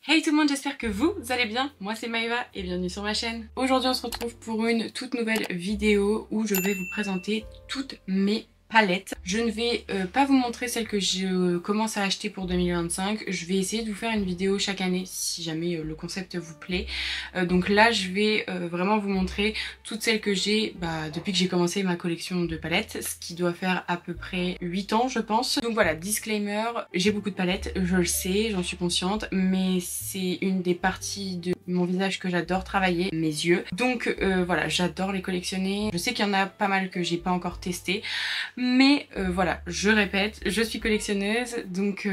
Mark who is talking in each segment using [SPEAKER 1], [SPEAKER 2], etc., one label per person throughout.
[SPEAKER 1] Hey tout le monde, j'espère que vous allez bien. Moi c'est Maëva et bienvenue sur ma chaîne. Aujourd'hui on se retrouve pour une toute nouvelle vidéo où je vais vous présenter toutes mes palettes. Je ne vais pas vous montrer celles que je commence à acheter pour 2025. Je vais essayer de vous faire une vidéo chaque année si jamais le concept vous plaît. Donc là je vais vraiment vous montrer toutes celles que j'ai depuis que j'ai commencé ma collection de palettes, ce qui doit faire à peu près 8 ans je pense. Donc voilà, disclaimer, j'ai beaucoup de palettes, je le sais, j'en suis consciente, mais c'est une des parties de mon visage que j'adore travailler, mes yeux. Donc voilà, j'adore les collectionner. Je sais qu'il y en a pas mal que j'ai pas encore testé, mais voilà, je répète, je suis collectionneuse, donc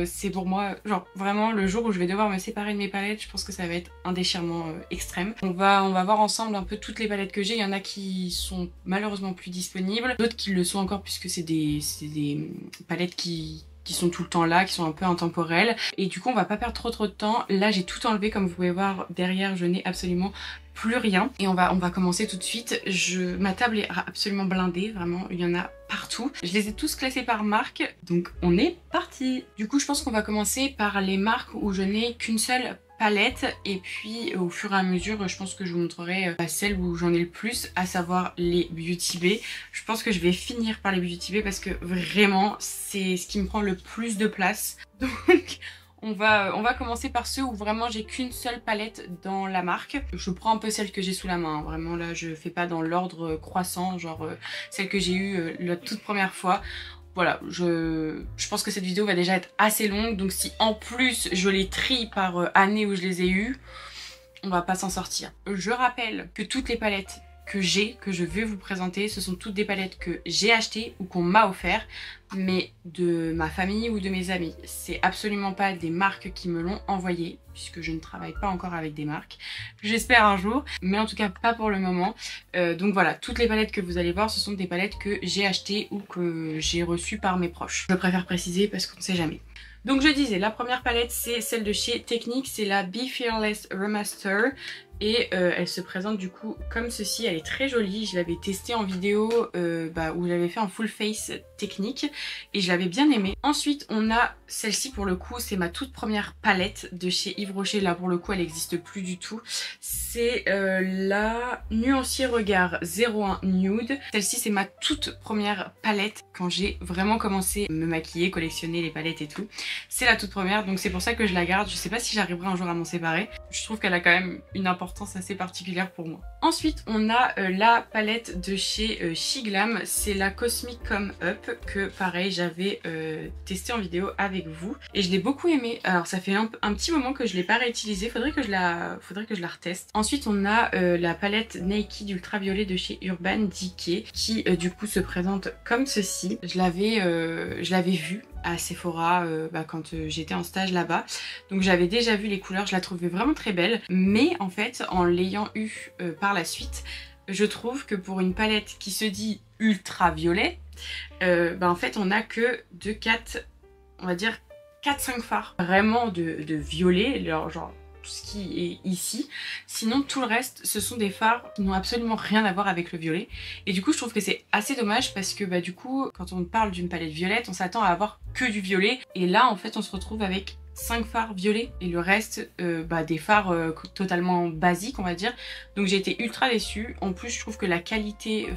[SPEAKER 1] c'est pour moi, genre vraiment le jour où je vais devoir me séparer de mes palettes, je pense que ça va être un déchirement extrême. On va voir ensemble un peu toutes les palettes que j'ai. Il y en a qui sont malheureusement plus disponibles, d'autres qui le sont encore puisque c'est des palettes qui sont tout le temps là, qui sont un peu intemporelles. Et du coup on va pas perdre trop de temps. Là j'ai tout enlevé, comme vous pouvez voir derrière je n'ai absolument plus rien. Et on va commencer tout de suite. Ma table est absolument blindée, vraiment il y en a partout. Je les ai tous classés par marque, donc on est parti. Du coup je pense qu'on va commencer par les marques où je n'ai qu'une seule palette, et puis au fur et à mesure je pense que je vous montrerai celles où j'en ai le plus, à savoir les Beauty Bay. Je pense que je vais finir par les Beauty Bay parce que vraiment c'est ce qui me prend le plus de place. Donc on va commencer par ceux où vraiment j'ai qu'une seule palette dans la marque. Je prends un peu celle que j'ai sous la main, hein. Vraiment là je fais pas dans l'ordre croissant, genre celle que j'ai eue la toute première fois. Voilà, je pense que cette vidéo va déjà être assez longue, donc si en plus je les trie par année où je les ai eues, on va pas s'en sortir. Je rappelle que toutes les palettes que je vais vous présenter, ce sont toutes des palettes que j'ai achetées ou qu'on m'a offert, mais de ma famille ou de mes amis. C'est absolument pas des marques qui me l'ont envoyé, puisque je ne travaille pas encore avec des marques. J'espère un jour, mais en tout cas pas pour le moment. Donc voilà, toutes les palettes que vous allez voir, ce sont des palettes que j'ai achetées ou que j'ai reçues par mes proches. Je préfère préciser parce qu'on ne sait jamais. Donc je disais, la première palette c'est celle de chez Technique, c'est la Be Fearless Remaster. Et elle se présente du coup comme ceci, elle est très jolie. Je l'avais testée en vidéo où j'avais fait en full face Technique et je l'avais bien aimée. Ensuite on a celle-ci, pour le coup c'est ma toute première palette de chez Yves Rocher. Là pour le coup elle n'existe plus du tout. C'est la Nuancier Regard 01 Nude. Celle-ci c'est ma toute première palette quand j'ai vraiment commencé à me maquiller, collectionner les palettes et tout. C'est la toute première, donc c'est pour ça que je la garde. Je sais pas si j'arriverai un jour à m'en séparer. Je trouve qu'elle a quand même une importance assez particulière pour moi. Ensuite on a la palette de chez Shiglam, c'est la Cosmic Come Up, que pareil j'avais testé en vidéo avec vous et je l'ai beaucoup aimé. Alors ça fait un petit moment que je l'ai pas réutilisé, faudrait que je la reteste. Ensuite on a la palette Naked Ultraviolet de chez Urban Decay qui du coup se présente comme ceci. Je l'avais vue à Sephora quand j'étais en stage là-bas, donc j'avais déjà vu les couleurs, je la trouvais vraiment très belle, mais en fait en l'ayant eu par la suite, je trouve que pour une palette qui se dit ultra violet, en fait on a que 4, on va dire 4-5 fards vraiment de violet, genre tout ce qui est ici. Sinon tout le reste ce sont des fards qui n'ont absolument rien à voir avec le violet, et du coup je trouve que c'est assez dommage parce que du coup quand on parle d'une palette violette on s'attend à avoir que du violet, et là en fait on se retrouve avec 5 fards violets et le reste des fards totalement basiques on va dire. Donc j'ai été ultra déçue. En plus je trouve que la qualité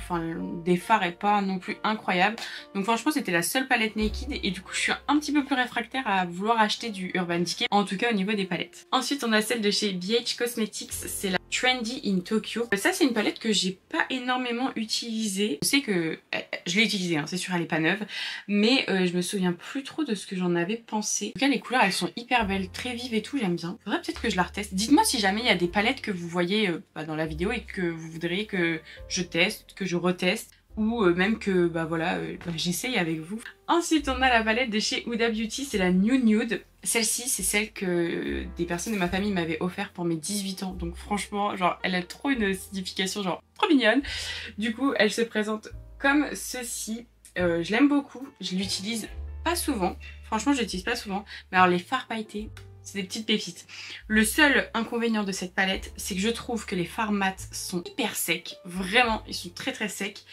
[SPEAKER 1] des fards est pas non plus incroyable. Donc franchement c'était la seule palette Naked et du coup je suis un petit peu plus réfractaire à vouloir acheter du Urban Decay, en tout cas au niveau des palettes. Ensuite on a celle de chez BH Cosmetics, c'est la Trendy in Tokyo. Ça c'est une palette que j'ai pas énormément utilisée. Je sais que je l'ai utilisée, hein, c'est sûr elle est pas neuve, mais je me souviens plus trop de ce que j'en avais pensé. En tout cas les couleurs elles sont hyper belles, très vives et tout, j'aime bien. Faudrait peut-être que je la reteste. Dites-moi si jamais il y a des palettes que vous voyez dans la vidéo et que vous voudriez que je teste, que je reteste, ou même que j'essaye avec vous. Ensuite on a la palette de chez Huda Beauty, c'est la New Nude. Celle-ci c'est celle que des personnes de ma famille m'avaient offert pour mes 18 ans, donc franchement genre elle a trop une signification genre trop mignonne. Du coup elle se présente comme ceci. Je l'aime beaucoup, je l'utilise pas souvent, franchement je l'utilise pas souvent, mais alors les fards pailletés c'est des petites pépites. Le seul inconvénient de cette palette c'est que je trouve que les fards mat sont hyper secs, vraiment ils sont très très secs.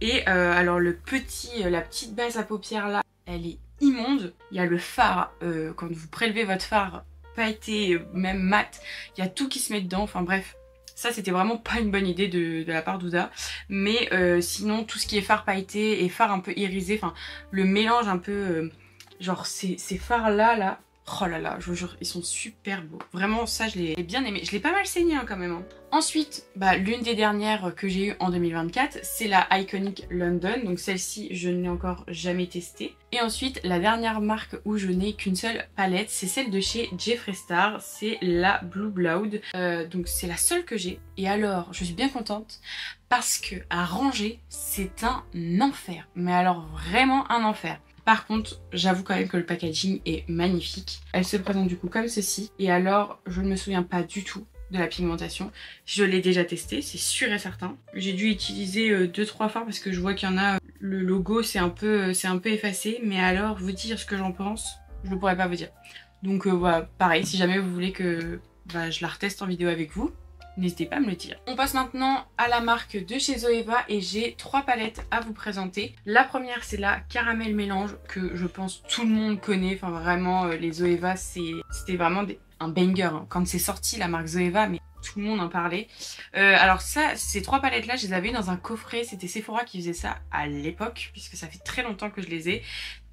[SPEAKER 1] Et alors la petite base à paupières là elle est immonde. Il y a le fard, quand vous prélevez votre fard pailleté, même mat, il y a tout qui se met dedans, enfin bref. Ça c'était vraiment pas une bonne idée de la part d'Huda. Mais sinon tout ce qui est fard pailleté et fard un peu irisé, enfin le mélange un peu... genre ces fards là, oh là là, je vous jure, ils sont super beaux. Vraiment, ça, je l'ai bien aimé. Je l'ai pas mal saigné hein, quand même. Hein. Ensuite, bah, l'une des dernières que j'ai eues en 2024, c'est la Iconic London. Donc celle-ci, je ne l'ai encore jamais testée. Et ensuite, la dernière marque où je n'ai qu'une seule palette, c'est celle de chez Jeffree Star. C'est la Blue Blood. Donc c'est la seule que j'ai. Et alors, je suis bien contente parce que à ranger, c'est un enfer. Mais alors vraiment un enfer. Par contre, j'avoue quand même que le packaging est magnifique. Elle se présente du coup comme ceci. Et alors, je ne me souviens pas du tout de la pigmentation. Je l'ai déjà testé, c'est sûr et certain. J'ai dû utiliser 2-3 fards parce que je vois qu'il y en a, le logo c'est un peu effacé. Mais alors, vous dire ce que j'en pense, je ne pourrais pas vous dire. Donc voilà, pareil, si jamais vous voulez que je la reteste en vidéo avec vous, n'hésitez pas à me le dire. On passe maintenant à la marque de chez Zoeva et j'ai 3 palettes à vous présenter. La première c'est la Caramel Mélange que je pense tout le monde connaît. Enfin vraiment les Zoeva c'était vraiment un banger. Hein. Quand c'est sorti la marque Zoeva, mais tout le monde en parlait. Alors ça, ces 3 palettes là je les avais dans un coffret. C'était Sephora qui faisait ça à l'époque puisque ça fait très longtemps que je les ai.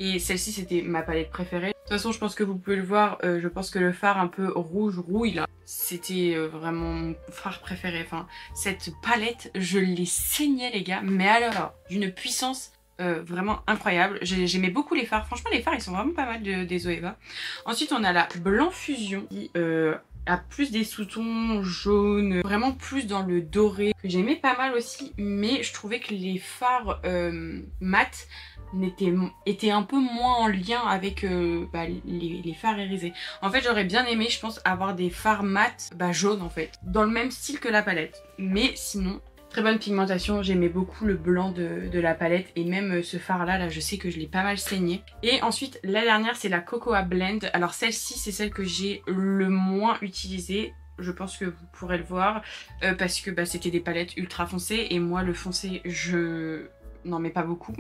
[SPEAKER 1] Et celle-ci c'était ma palette préférée. De toute façon je pense que vous pouvez le voir, je pense que le fard un peu rouge rouille là, c'était vraiment mon fard préféré. Enfin cette palette je l'ai saignée les gars, mais alors d'une puissance vraiment incroyable. J'aimais beaucoup les fards, franchement les fards ils sont vraiment pas mal des Zoeva. Ensuite on a la Blanc Fusion qui a plus des sous-tons jaunes, vraiment plus dans le doré, que j'aimais pas mal aussi, mais je trouvais que les fards mat étaient un peu moins en lien avec les fards irisés. En fait j'aurais bien aimé je pense avoir des fards mat jaunes en fait, dans le même style que la palette, mais sinon très bonne pigmentation, j'aimais beaucoup le blanc de la palette et même ce fard là, je sais que je l'ai pas mal saigné. Et ensuite la dernière c'est la Cocoa Blend. Alors celle-ci c'est celle que j'ai le moins utilisée. Je pense que vous pourrez le voir parce que c'était des palettes ultra foncées et moi le foncé je n'en mets pas beaucoup.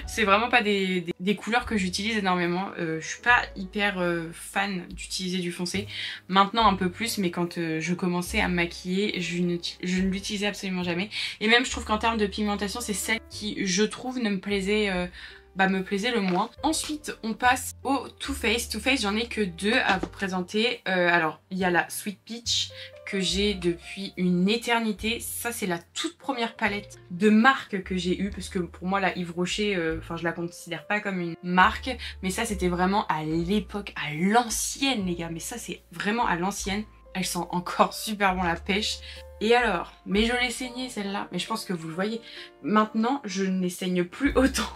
[SPEAKER 1] C'est vraiment pas des couleurs que j'utilise énormément. Je suis pas hyper fan d'utiliser du foncé. Maintenant un peu plus, mais quand je commençais à me maquiller, je ne l'utilisais absolument jamais. Et même je trouve qu'en termes de pigmentation, c'est celle qui, je trouve, ne me plaisait... me plaisait le moins. Ensuite on passe au Too Faced. Too Faced j'en ai que 2 à vous présenter. Alors il y a la Sweet Peach que j'ai depuis une éternité. Ça c'est la toute première palette de marque que j'ai eue parce que pour moi la Yves Rocher, je la considère pas comme une marque, mais ça c'était vraiment à l'époque, à l'ancienne les gars, mais ça c'est vraiment à l'ancienne. Elle sent encore super bon la pêche. Et alors, mais je l'ai saignée celle-là, mais je pense que vous le voyez. Maintenant, je ne les saigne plus autant.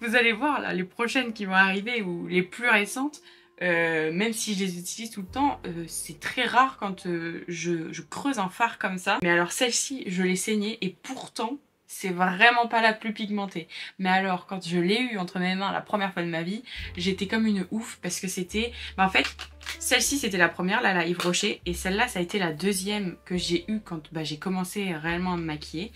[SPEAKER 1] Vous allez voir là, les prochaines qui vont arriver ou les plus récentes, même si je les utilise tout le temps, c'est très rare quand je creuse un fard comme ça. Mais alors celle-ci, je l'ai saignée et pourtant, c'est vraiment pas la plus pigmentée. Mais alors, quand je l'ai eu entre mes mains la première fois de ma vie, j'étais comme une ouf parce que c'était... en fait, celle-ci c'était la première, là, la Yves Rocher, et celle-là ça a été la deuxième que j'ai eue quand j'ai commencé réellement à me maquiller.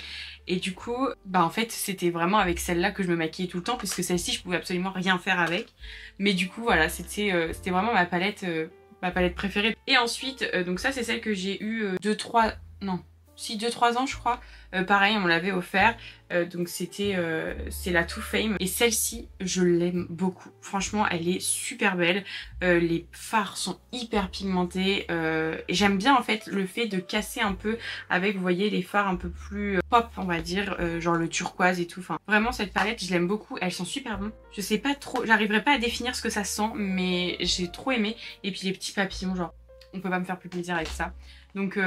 [SPEAKER 1] Et du coup, en fait c'était vraiment avec celle-là que je me maquillais tout le temps parce que celle-ci je pouvais absolument rien faire avec. Mais du coup voilà, c'était vraiment ma palette préférée. Et ensuite, donc ça c'est celle que j'ai eue 2-3 ans je crois. Pareil on me l'avait offert, donc c'est la Too Fame et celle-ci je l'aime beaucoup, franchement elle est super belle, les fards sont hyper pigmentés et j'aime bien en fait le fait de casser un peu avec, vous voyez, les fards un peu plus pop on va dire, genre le turquoise et tout. Enfin vraiment cette palette je l'aime beaucoup, elles sont super bonnes. Je sais pas trop, j'arriverai pas à définir ce que ça sent mais j'ai trop aimé. Et puis les petits papillons, genre on peut pas me faire plus plaisir avec ça. Donc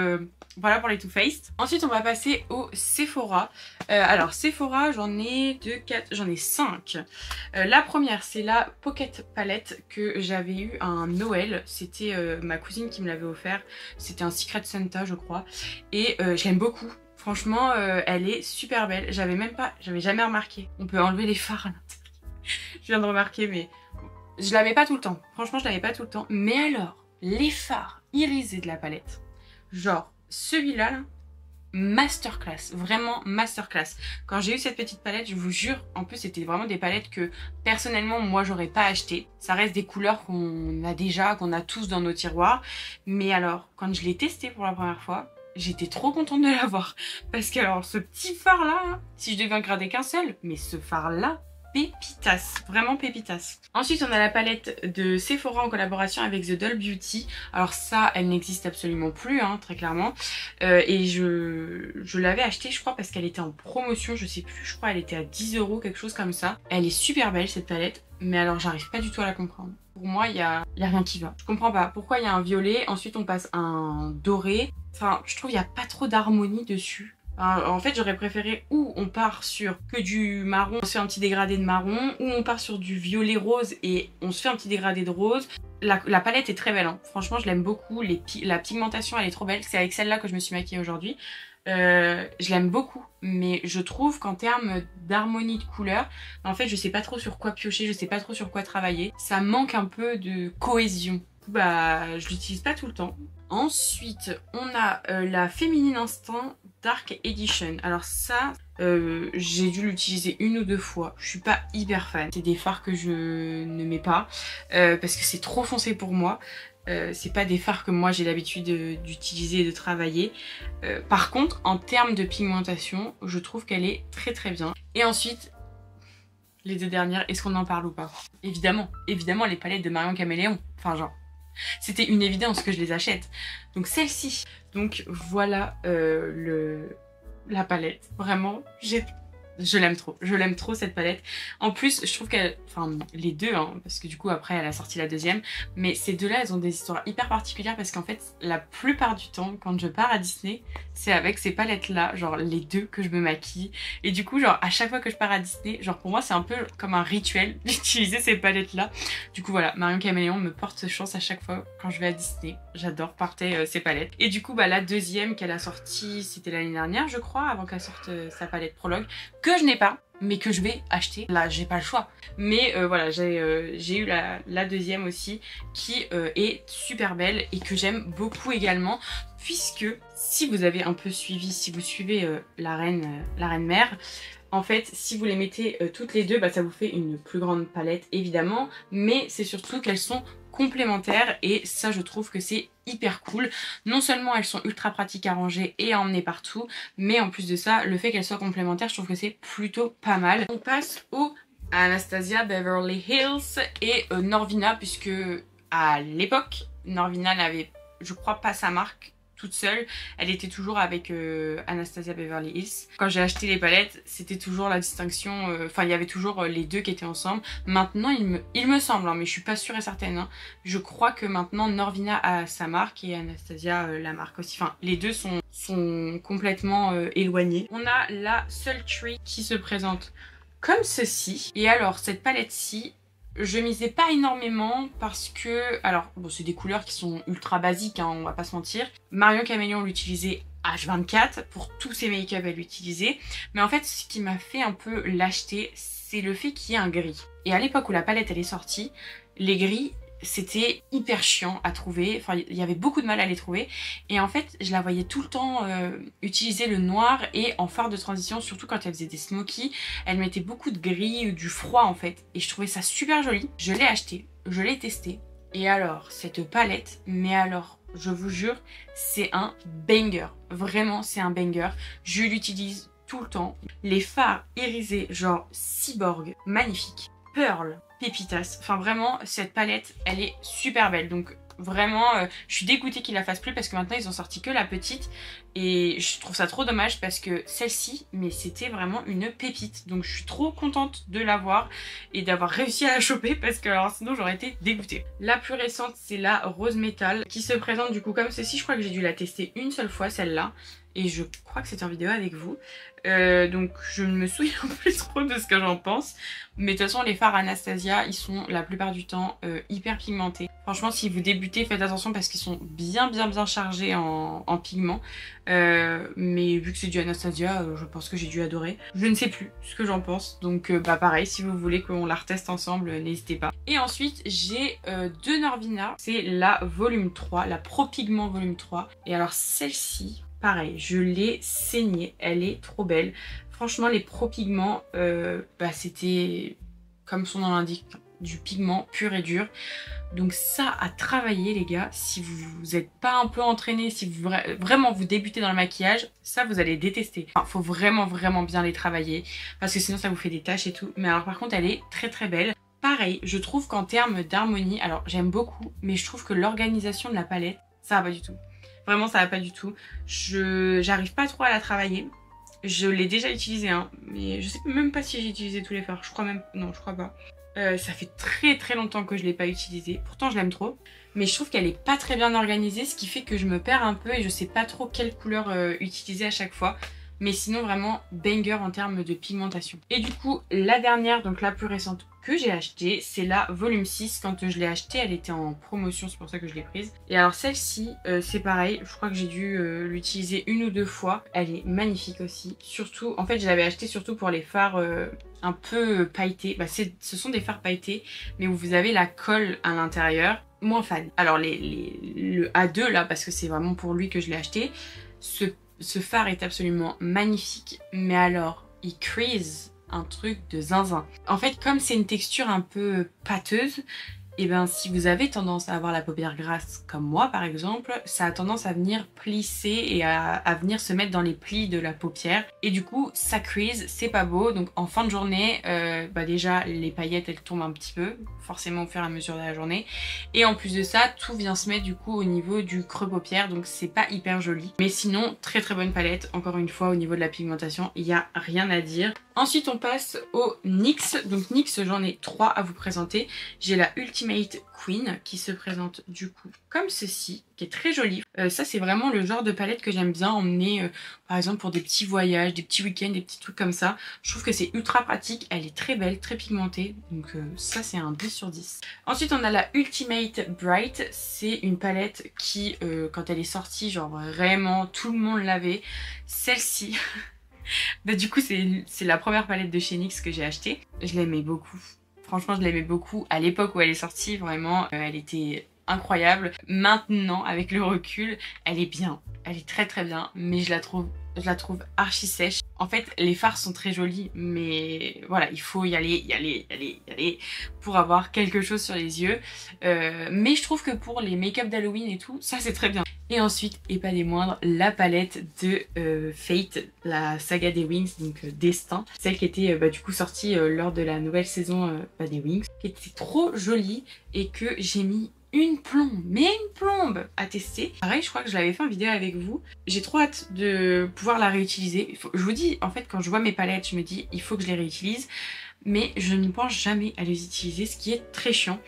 [SPEAKER 1] voilà pour les Too Faced. Ensuite on va passer au Sephora. Alors Sephora j'en ai 5. La première c'est la Pocket Palette que j'avais eu à un Noël. C'était ma cousine qui me l'avait offert. C'était un Secret Santa je crois. Et j'aime beaucoup. Franchement elle est super belle. J'avais jamais remarqué. On peut enlever les fards à l'intérieur. Je viens de remarquer mais je l'avais pas tout le temps. Franchement je l'avais pas tout le temps. Mais alors les fards irisés de la palette. Genre celui-là, là, masterclass, vraiment masterclass. Quand j'ai eu cette petite palette, je vous jure, en plus c'était vraiment des palettes que personnellement moi j'aurais pas acheté. Ça reste des couleurs qu'on a déjà, qu'on a tous dans nos tiroirs. Mais alors, quand je l'ai testé pour la première fois, j'étais trop contente de l'avoir. Parce que alors ce petit fard là, si je devais en garder qu'un seul, mais ce fard là, pépitas, vraiment pépitas. Ensuite on a la palette de Sephora en collaboration avec The Doll Beauty. Alors ça elle n'existe absolument plus hein, très clairement, et je l'avais achetée je crois parce qu'elle était en promotion, je sais plus, je crois elle était à 10 € quelque chose comme ça. Elle est super belle cette palette, mais alors j'arrive pas du tout à la comprendre. Pour moi y a rien qui va, je comprends pas pourquoi il y a un violet, ensuite on passe un doré, enfin je trouve il y a pas trop d'harmonie dessus. En fait j'aurais préféré ou on part sur que du marron, on se fait un petit dégradé de marron, ou on part sur du violet rose et on se fait un petit dégradé de rose. La palette est très belle hein. Franchement je l'aime beaucoup, la pigmentation elle est trop belle, c'est avec celle-là que je me suis maquillée aujourd'hui. Je l'aime beaucoup, mais je trouve qu'en termes d'harmonie de couleurs, en fait je sais pas trop sur quoi piocher, je sais pas trop sur quoi travailler, ça manque un peu de cohésion. Bah je l'utilise pas tout le temps. Ensuite on a la Féminine Instinct Dark Edition. Alors ça j'ai dû l'utiliser une ou deux fois, je suis pas hyper fan. C'est des fards que je ne mets pas parce que c'est trop foncé pour moi. C'est pas des fards que moi j'ai l'habitude d'utiliser et de travailler. Par contre en termes de pigmentation je trouve qu'elle est très très bien. Et ensuite les deux dernières, est-ce qu'on en parle ou pas? Évidemment, évidemment les palettes de Marion Caméléon, enfin genre c'était une évidence que je les achète. Donc celle-ci. Donc voilà la palette. Vraiment, je l'aime trop cette palette. En plus, je trouve qu'elle, enfin les deux, hein, parce que du coup après elle a sorti la deuxième, mais ces deux-là, elles ont des histoires hyper particulières parce qu'en fait, la plupart du temps, quand je pars à Disney, c'est avec ces palettes-là, genre les deux que je me maquille. Et du coup, genre à chaque fois que je pars à Disney, genre pour moi c'est un peu comme un rituel d'utiliser ces palettes-là. Du coup voilà, Marion Caméléon me porte chance à chaque fois quand je vais à Disney. J'adore porter ces palettes. Et du coup, bah la deuxième qu'elle a sortie, c'était l'année dernière, je crois, avant qu'elle sorte sa palette prologue, que je n'ai pas, mais que je vais acheter. Là, j'ai pas le choix. Mais voilà, j'ai eu la deuxième aussi, qui est super belle et que j'aime beaucoup également, puisque si vous avez un peu suivi, si vous suivez la reine mère, en fait, si vous les mettez toutes les deux, bah, ça vous fait une plus grande palette, évidemment, mais c'est surtout qu'elles sont complémentaires et ça, je trouve que c'est hyper cool. Non seulement elles sont ultra pratiques à ranger et à emmener partout, mais en plus de ça, le fait qu'elles soient complémentaires, je trouve que c'est plutôt pas mal. On passe au Anastasia Beverly Hills et Norvina, puisque à l'époque, Norvina n'avait, je crois, pas sa marque toute seule, elle était toujours avec Anastasia Beverly Hills. Quand j'ai acheté les palettes, c'était toujours la distinction, enfin il y avait toujours les deux qui étaient ensemble. Maintenant il me semble, hein, mais je suis pas sûre et certaine, hein, je crois que maintenant Norvina a sa marque et Anastasia la marque aussi. Enfin les deux sont complètement éloignés. On a la Sultry qui se présente comme ceci. Et alors cette palette-ci, je misais pas énormément parce que, alors bon c'est des couleurs qui sont ultra basiques hein, on va pas se mentir. Marion Caméléon l'utilisait H24, pour tous ses make-up elle l'utilisait. Mais en fait ce qui m'a fait un peu l'acheter, c'est le fait qu'il y ait un gris. Et à l'époque où la palette elle est sortie, les gris c'était hyper chiant à trouver, enfin il y avait beaucoup de mal à les trouver et en fait je la voyais tout le temps utiliser le noir et en fard de transition, surtout quand elle faisait des smokies, elle mettait beaucoup de gris ou du froid en fait et je trouvais ça super joli. Je l'ai acheté, je l'ai testé et alors cette palette, mais alors je vous jure c'est un banger, vraiment c'est un banger, je l'utilise tout le temps. Les fards irisés genre cyborg, magnifique, pearl, pépitas, enfin vraiment cette palette elle est super belle, donc vraiment je suis dégoûtée qu'ils la fassent plus parce que maintenant ils ont sorti que la petite et je trouve ça trop dommage parce que celle-ci, mais c'était vraiment une pépite, donc je suis trop contente de l'avoir et d'avoir réussi à la choper parce que alors sinon j'aurais été dégoûtée. La plus récente c'est la Rose Metal qui se présente du coup comme ceci, je crois que j'ai dû la tester une seule fois celle-là et je crois que c'était en vidéo avec vous. Donc je ne me souviens plus trop de ce que j'en pense. Mais de toute façon les fards Anastasia ils sont la plupart du temps hyper pigmentés. Franchement si vous débutez faites attention parce qu'ils sont bien chargés en pigments. Mais vu que c'est du Anastasia je pense que j'ai dû adorer. Je ne sais plus ce que j'en pense. Donc bah pareil si vous voulez qu'on la reteste ensemble n'hésitez pas. Et ensuite j'ai deux Norvina. C'est la volume 3, la Pro Pigment volume 3. Et alors celle-ci, pareil, je l'ai saignée, elle est trop belle. Franchement les Pro Pigments, c'était comme son nom l'indique, du pigment pur et dur. Donc ça à travailler les gars, si vous n'êtes pas un peu entraîné, si vous vraiment vous débutez dans le maquillage, ça vous allez détester. Enfin, faut vraiment bien les travailler parce que sinon ça vous fait des taches et tout. Mais alors par contre elle est très belle. Pareil, je trouve qu'en termes d'harmonie, alors j'aime beaucoup, mais je trouve que l'organisation de la palette, ça va pas du tout. Vraiment ça va pas du tout. J'arrive pas trop à la travailler. Je l'ai déjà utilisé hein, mais je sais même pas si j'ai utilisé tous les fards. Je crois même... Non, je crois pas. Ça fait très longtemps que je l'ai pas utilisée. Pourtant je l'aime trop. Mais je trouve qu'elle est pas très bien organisée, ce qui fait que je me perds un peu et je sais pas trop quelle couleur utiliser à chaque fois. Mais sinon vraiment banger en termes de pigmentation. Et du coup la dernière, donc la plus récente que j'ai achetée, c'est la volume 6. Quand je l'ai achetée elle était en promotion, c'est pour ça que je l'ai prise. Et alors celle-ci c'est pareil, je crois que j'ai dû l'utiliser 1 ou 2 fois. Elle est magnifique aussi. Surtout, en fait je l'avais achetée surtout pour les fards un peu pailletés. Ce sont des fards pailletés mais où vous avez la colle à l'intérieur. Moins fan. Alors le A2 là, parce que c'est vraiment pour lui que je l'ai acheté, ce fard est absolument magnifique, mais alors il crease un truc de zinzin. En fait, comme c'est une texture un peu pâteuse, et ben si vous avez tendance à avoir la paupière grasse comme moi par exemple, ça a tendance à venir plisser et à venir se mettre dans les plis de la paupière. Et du coup ça crease, c'est pas beau. Donc en fin de journée, déjà les paillettes elles tombent un petit peu, forcément au fur et à mesure de la journée. Et en plus de ça, tout vient se mettre du coup au niveau du creux paupière, donc c'est pas hyper joli. Mais sinon, très bonne palette. Encore une fois, au niveau de la pigmentation, il n'y a rien à dire. Ensuite on passe au NYX. Donc NYX j'en ai 3 à vous présenter. J'ai la Ultimate Queen qui se présente du coup comme ceci, qui est très jolie. Ça c'est vraiment le genre de palette que j'aime bien emmener par exemple pour des petits voyages, des petits week-ends, des petits trucs comme ça. Je trouve que c'est ultra pratique, elle est très belle, très pigmentée, donc ça c'est un 10 sur 10. Ensuite on a la Ultimate Bright, c'est une palette qui quand elle est sortie, genre vraiment tout le monde l'avait. Celle-ci du coup c'est la première palette de chez NYX que j'ai achetée. Je l'aimais beaucoup. Franchement je l'aimais beaucoup. À l'époque où elle est sortie, vraiment elle était incroyable. Maintenant avec le recul, elle est bien. Elle est très bien, mais je la trouve archi sèche. En fait les fards sont très jolis, mais voilà, il faut y aller pour avoir quelque chose sur les yeux. Mais je trouve que pour les make-up d'Halloween et tout, ça c'est très bien. Et ensuite, et pas des moindres, la palette de Fate, la saga des Wings, donc Destin. Celle qui était du coup sortie lors de la nouvelle saison des Wings, qui était trop jolie et que j'ai mis une plombe à tester. Pareil, je crois que je l'avais fait en vidéo avec vous. J'ai trop hâte de pouvoir la réutiliser. Je vous dis, en fait, quand je vois mes palettes, je me dis, il faut que je les réutilise. Mais je ne pense jamais à les utiliser, ce qui est très chiant.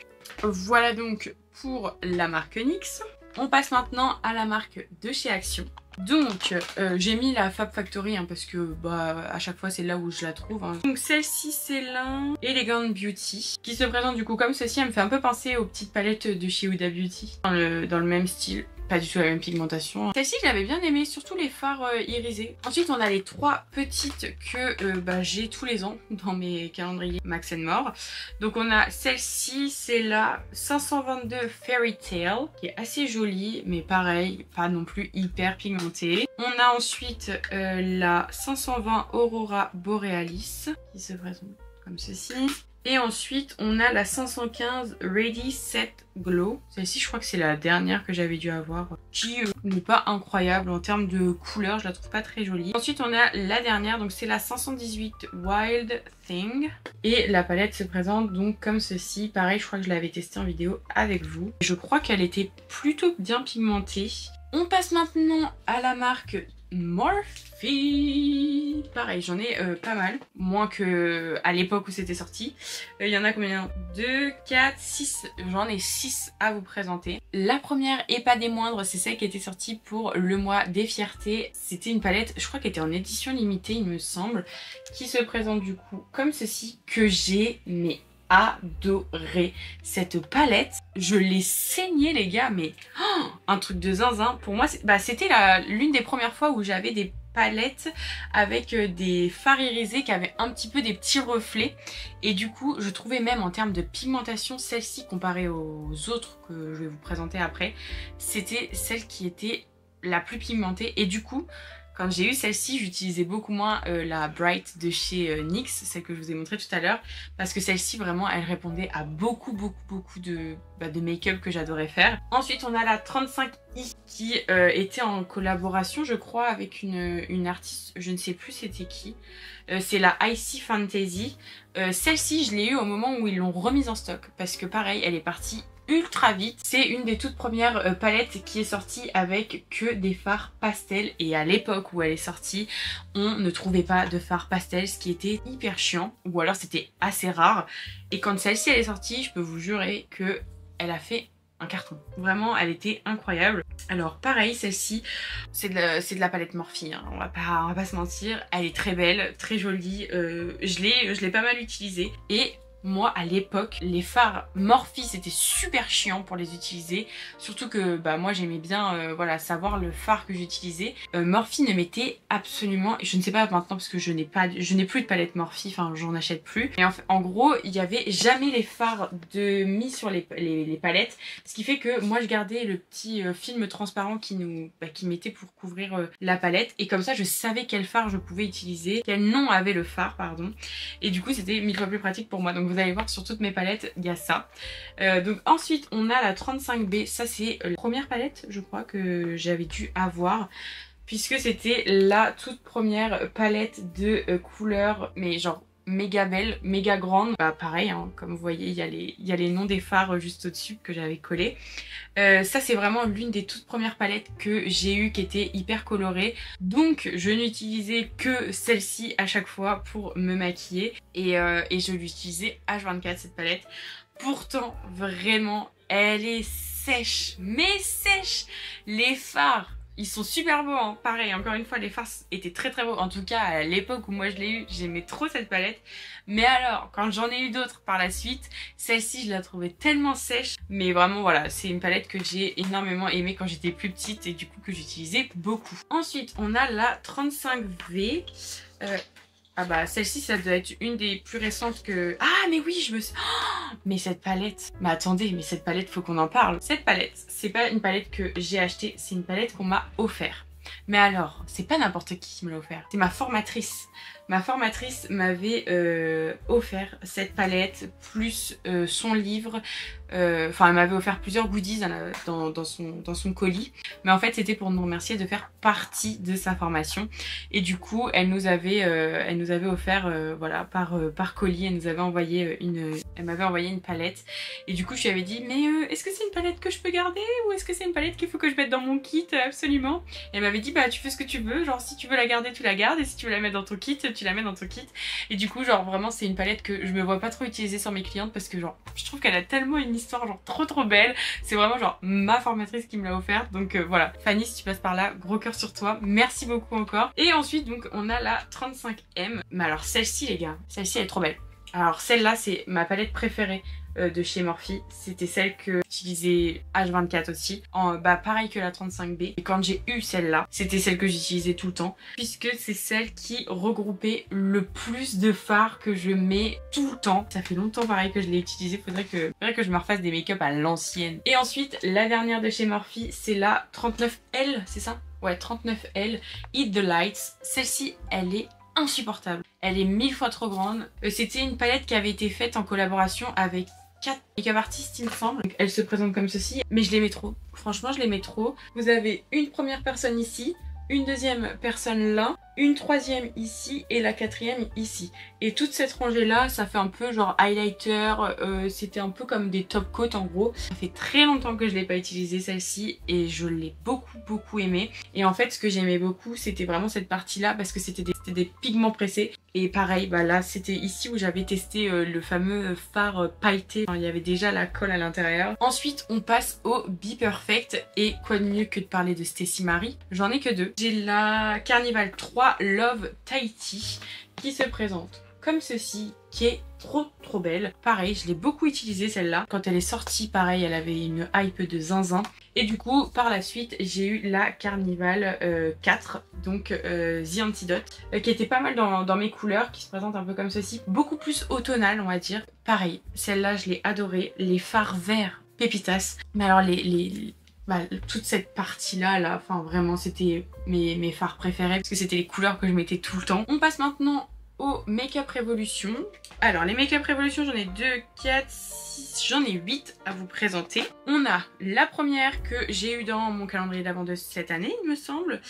[SPEAKER 1] Voilà donc pour la marque NYX. On passe maintenant à la marque de chez Action. Donc j'ai mis la Fab Factory parce que à chaque fois c'est là où je la trouve. Donc celle-ci c'est la Elegant Beauty qui se présente du coup comme ceci. Elle me fait un peu penser aux petites palettes de chez Huda Beauty dans le même style. Pas du tout la même pigmentation. Celle-ci je l'avais bien aimée, surtout les fards irisés. Ensuite on a les 3 petites que j'ai tous les ans dans mes calendriers Max & More. Donc on a celle-ci, c'est la 522 Fairy Tale qui est assez jolie mais pareil, pas non plus hyper pigmentée. On a ensuite la 520 Aurora Borealis qui se présente comme ceci. Et ensuite, on a la 515 Ready Set Glow. Celle-ci, je crois que c'est la dernière que j'avais dû avoir. Qui n'est pas incroyable en termes de couleur. Je la trouve pas très jolie. Ensuite, on a la dernière. Donc, c'est la 518 Wild Thing. Et la palette se présente donc comme ceci. Pareil, je crois que je l'avais testée en vidéo avec vous. Je crois qu'elle était plutôt bien pigmentée. On passe maintenant à la marque Morphe. Pareil, j'en ai pas mal, moins que à l'époque où c'était sorti. Il y en a combien? 2, 4, 6, j'en ai 6 à vous présenter. La première et pas des moindres, c'est celle qui était sortie pour le mois des fiertés. C'était une palette, je crois qu'elle était en édition limitée il me semble, qui se présente du coup comme ceci, que j'ai adoré. Cette palette, je l'ai saignée les gars, mais un truc de zinzin. Pour moi, c'était l'une des premières fois où j'avais des palettes avec des fards irisés qui avaient un petit peu des petits reflets. Et du coup, je trouvais même en termes de pigmentation, celle-ci comparée aux autres que je vais vous présenter après, c'était celle qui était la plus pigmentée. Et du coup, quand j'ai eu celle-ci, j'utilisais beaucoup moins la Bright de chez NYX, celle que je vous ai montrée tout à l'heure, parce que celle-ci vraiment elle répondait à beaucoup de make-up que j'adorais faire. Ensuite on a la 35i qui était en collaboration je crois avec une artiste, je ne sais plus c'était qui. C'est la Icy Fantasy. Celle-ci je l'ai eue au moment où ils l'ont remise en stock, parce que pareil elle est partie ultra vite. C'est une des toutes premières palettes qui est sortie avec que des fards pastels, et à l'époque où elle est sortie on ne trouvait pas de fards pastels, ce qui était hyper chiant, ou alors c'était assez rare. Et quand celle-ci elle est sortie, je peux vous jurer que elle a fait un carton. Vraiment elle était incroyable. Alors pareil, celle-ci c'est de la palette Morphe, hein. On va pas se mentir, elle est très belle, très jolie. Je l'ai pas mal utilisée, et moi à l'époque les fards Morphe c'était super chiant pour les utiliser, surtout que moi j'aimais bien voilà, savoir le fard que j'utilisais. Morphe ne mettait absolument, et je ne sais pas maintenant parce que je n'ai plus de palette Morphe, enfin j'en achète plus, et en gros il y avait jamais les fards mis sur les palettes, ce qui fait que moi je gardais le petit film transparent qui mettait pour couvrir la palette, et comme ça je savais quel fard je pouvais utiliser, quel nom avait le fard pardon, et du coup c'était 1000 fois plus pratique pour moi. Donc vous allez voir sur toutes mes palettes il y a ça. Donc ensuite on a la 35B, ça c'est la première palette je crois que j'avais dû avoir, puisque c'était la toute première palette de couleurs, mais genre méga belle, méga grande. Pareil hein, comme vous voyez il y a les noms des fards juste au dessus que j'avais collé. Ça c'est vraiment l'une des toutes premières palettes que j'ai eues qui était hyper colorée, donc je n'utilisais que celle-ci à chaque fois pour me maquiller, et je l'utilisais H24 cette palette. Pourtant vraiment elle est sèche, mais sèche. Les fards ils sont super beaux hein. Pareil encore une fois les fards étaient très beaux, en tout cas à l'époque où moi je l'ai eu j'aimais trop cette palette. Mais alors quand j'en ai eu d'autres par la suite, celle-ci je la trouvais tellement sèche, mais vraiment voilà, c'est une palette que j'ai énormément aimée quand j'étais plus petite et du coup que j'utilisais beaucoup. Ensuite on a la 35V. Celle-ci ça doit être une des plus récentes que... Ah mais oui mais cette palette... Mais attendez, mais cette palette faut qu'on en parle. Cette palette, c'est pas une palette que j'ai achetée, c'est une palette qu'on m'a offert. Mais alors, c'est pas n'importe qui me l'a offert, c'est ma formatrice. Ma formatrice m'avait offert cette palette, plus son livre. Enfin, elle m'avait offert plusieurs goodies dans son colis. Mais en fait, c'était pour nous remercier de faire partie de sa formation. Et du coup, elle nous avait offert, voilà, par colis, elle nous avait envoyé elle m'avait envoyé une palette. Et du coup, je lui avais dit, mais est-ce que c'est une palette que je peux garder, ou est-ce que c'est une palette qu'il faut que je mette dans mon kit absolument? Et elle m'avait dit, tu fais ce que tu veux, genre si tu veux la garder, tu la gardes, et si tu veux la mettre dans ton kit, tu la mets dans ton kit. Et du coup genre vraiment c'est une palette que je me vois pas trop utiliser sur mes clientes, parce que genre je trouve qu'elle a tellement une histoire genre trop belle. C'est vraiment genre ma formatrice qui me l'a offerte, donc voilà. Fanny, si tu passes par là, gros cœur sur toi, merci beaucoup encore. Et ensuite donc on a la 35M. Mais alors celle-ci les gars, celle-ci elle est trop belle. Alors celle-là c'est ma palette préférée de chez Morphe. C'était celle que j'utilisais H24 aussi, pareil que la 35B. Et quand j'ai eu celle-là, c'était celle que j'utilisais tout le temps, puisque c'est celle qui regroupait le plus de fards que je mets tout le temps. Ça fait longtemps pareil que je l'ai utilisée, faudrait que je me refasse des make-up à l'ancienne. Et ensuite la dernière de chez Morphe, c'est la 39L, c'est ça? Ouais, 39L, Eat the Lights. Celle-ci elle est insupportable, elle est 1000 fois trop grande. C'était une palette qui avait été faite en collaboration avec 4 make-up artistes il me semble. Donc, elle se présente comme ceci, mais je l'aimais trop. Franchement je l'aimais trop. Vous avez une première personne ici, une deuxième personne là, une troisième ici et la quatrième ici. Et toute cette rangée là, ça fait un peu genre highlighter, c'était un peu comme des top coats en gros. Ça fait très longtemps que je l'ai pas utilisée celle-ci et je l'ai beaucoup aimée. Et en fait ce que j'aimais beaucoup c'était vraiment cette partie là, parce que c'était des pigments pressés. Et pareil, là c'était ici où j'avais testé le fameux fard pailleté. Enfin, il y avait déjà la colle à l'intérieur. Ensuite on passe au Be Perfect, et quoi de mieux que de parler de Stacey Marie. J'en ai que deux. J'ai la Carnival 3 Love Tahiti qui se présente comme ceci, qui est trop belle. Pareil, je l'ai beaucoup utilisée celle-là. Quand elle est sortie, pareil, elle avait une hype de zinzin. Et du coup, par la suite, j'ai eu la Carnival 4, donc The Antidote, qui était pas mal dans mes couleurs, qui se présente un peu comme ceci. Beaucoup plus automnale, on va dire. Pareil, celle-là, je l'ai adorée. Les fards verts pépitas. Mais alors, toute cette partie-là, là, enfin vraiment c'était mes fards préférés parce que c'était les couleurs que je mettais tout le temps. On passe maintenant au Make-up Revolution. Alors les Make-up Revolution, j'en ai 2, 4, 6, j'en ai 8 à vous présenter. On a la première que j'ai eue dans mon calendrier d'avant de cette année, il me semble.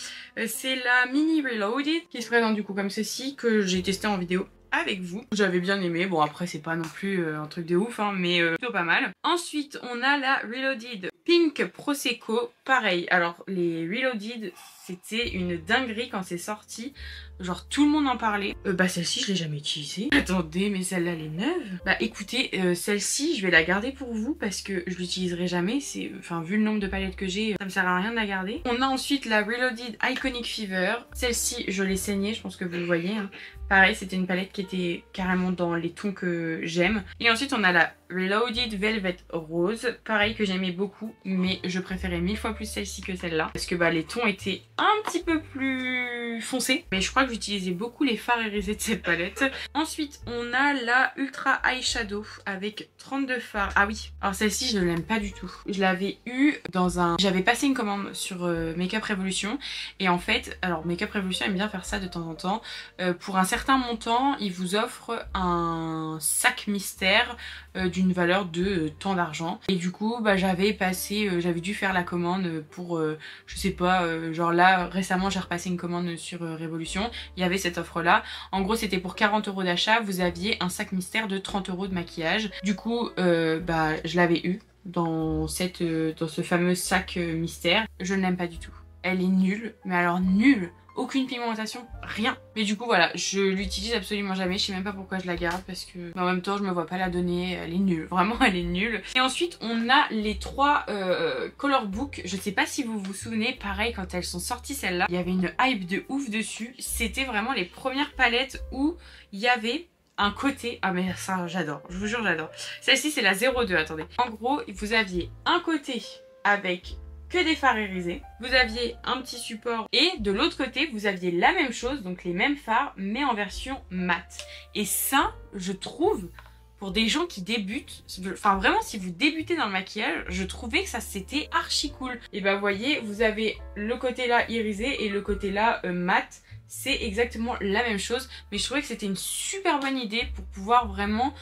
[SPEAKER 1] C'est la Mini Reloaded qui se présente du coup comme ceci, que j'ai testé en vidéo avec vous. J'avais bien aimé, bon après c'est pas non plus un truc de ouf, hein, mais plutôt pas mal. Ensuite on a la Reloaded Pink Prosecco, pareil. Alors les Reloaded c'était une dinguerie quand c'est sorti, genre tout le monde en parlait. Celle-ci je l'ai jamais utilisée. Attendez, mais celle-là elle est neuve. Écoutez, celle-ci je vais la garder pour vous parce que je l'utiliserai jamais. C'est, enfin vu le nombre de palettes que j'ai, ça me sert à rien de la garder. On a ensuite la Reloaded Iconic Fever. Celle-ci je l'ai saignée, je pense que vous le voyez, hein. Pareil, c'était une palette qui était carrément dans les tons que j'aime. Et ensuite, on a la Reloaded Velvet Rose. Pareil, que j'aimais beaucoup, mais je préférais 1000 fois plus celle-ci que celle-là. Parce que les tons étaient un petit peu plus foncés. Mais je crois que j'utilisais beaucoup les fards irisés de cette palette. Ensuite, on a la Ultra Eyeshadow avec 32 fards. Ah oui, alors celle-ci, je ne l'aime pas du tout. Je l'avais eue dans un... J'avais passé une commande sur Make-up Revolution. Et en fait, alors Make-up Revolution aime bien faire ça de temps en temps. Pour un certain montant, il vous offre un sac mystère d'une valeur de tant d'argent. Et du coup, j'avais dû faire la commande pour, je sais pas, genre là, récemment j'ai repassé une commande sur Révolution. Il y avait cette offre là. En gros, c'était pour 40 € d'achat, vous aviez un sac mystère de 30 € de maquillage. Du coup, je l'avais eu dans ce fameux sac mystère. Je ne l'aime pas du tout. Elle est nulle, mais alors nulle. Aucune pigmentation, rien. Mais du coup voilà, je l'utilise absolument jamais. Je sais même pas pourquoi je la garde parce que en même temps je me vois pas la donner. Elle est nulle, vraiment elle est nulle. Et ensuite on a les 3 color book. Je sais pas si vous vous souvenez, pareil quand elles sont sorties celles-là, il y avait une hype de ouf dessus. C'était vraiment les premières palettes où il y avait un côté... Ah mais ça j'adore, je vous jure j'adore. Celle-ci c'est la 02, attendez. En gros vous aviez un côté avec que des fards irisés, vous aviez un petit support et de l'autre côté vous aviez la même chose, donc les mêmes fards mais en version mat. Et ça je trouve, pour des gens qui débutent, enfin vraiment si vous débutez dans le maquillage, je trouvais que ça c'était archi cool. Et vous voyez, vous avez le côté là irisé et le côté là mat. C'est exactement la même chose, mais je trouvais que c'était une super bonne idée pour pouvoir vraiment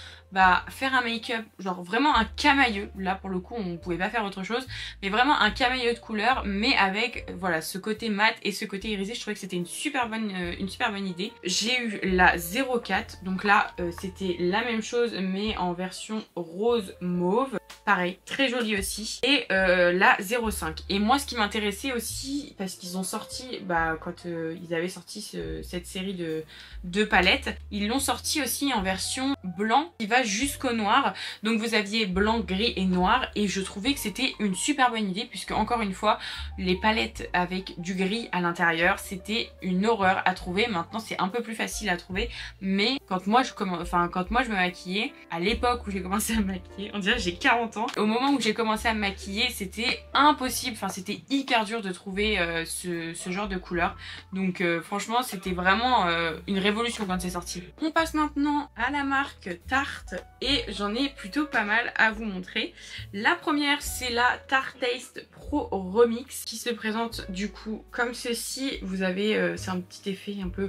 [SPEAKER 1] faire un make-up, genre vraiment un camailleux. Là pour le coup on pouvait pas faire autre chose, mais vraiment un camailleux de couleur, mais avec voilà ce côté mat et ce côté irisé. Je trouvais que c'était une super bonne idée. J'ai eu la 04, donc là c'était la même chose mais en version rose mauve. Pareil, très jolie aussi. Et la 05. Et moi ce qui m'intéressait aussi, parce qu'ils ont sorti, quand ils avaient sorti cette série de palettes, ils l'ont sorti aussi en version blanc qui va jusqu'au noir. Donc vous aviez blanc, gris et noir. Et je trouvais que c'était une super bonne idée puisque encore une fois, les palettes avec du gris à l'intérieur, c'était une horreur à trouver. Maintenant c'est un peu plus facile à trouver. Mais quand moi je me maquillais, à l'époque où j'ai commencé à me maquiller, on dirait que j'ai 40 ans. Au moment où j'ai commencé à me maquiller, c'était impossible, enfin c'était hyper dur de trouver ce genre de couleur. Donc franchement c'était vraiment une révolution quand c'est sorti. On passe maintenant à la marque Tarte et j'en ai plutôt pas mal à vous montrer. La première c'est la Tarte Taste Pro Remix qui se présente du coup comme ceci. Vous avez, c'est un petit effet un peu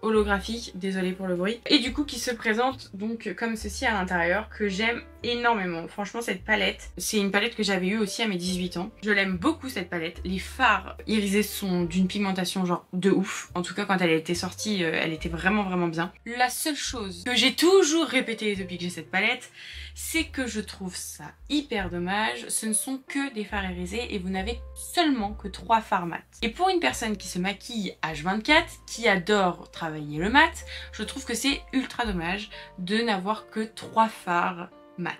[SPEAKER 1] holographique, désolée pour le bruit, et du coup qui se présente donc comme ceci à l'intérieur, que j'aime énormément. Franchement cette palette, c'est une palette que j'avais eue aussi à mes 18 ans. Je l'aime beaucoup cette palette. Les fards irisés sont d'une pigmentation genre de ouf. En tout cas quand elle était sortie, elle était vraiment bien. La seule chose que j'ai toujours répétée depuis que j'ai cette palette, c'est que je trouve ça hyper dommage. Ce ne sont que des fards irisés et vous n'avez seulement que 3 fards mat. Et pour une personne qui se maquille H24, qui adore travailler le mat, je trouve que c'est ultra dommage de n'avoir que 3 fards mat.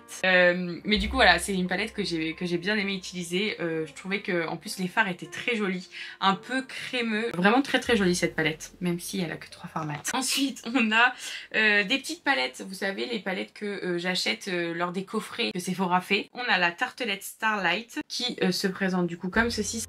[SPEAKER 1] Mais du coup voilà, c'est une palette que j'ai bien aimé utiliser. Je trouvais que en plus les fards étaient très jolis, un peu crémeux, vraiment très jolie cette palette, même si elle a que 3 fards mat. Ensuite on a des petites palettes, vous savez les palettes que j'achète lors des coffrets que Sephora fait. On a la Tartelette Starlight qui se présente du coup comme ceci.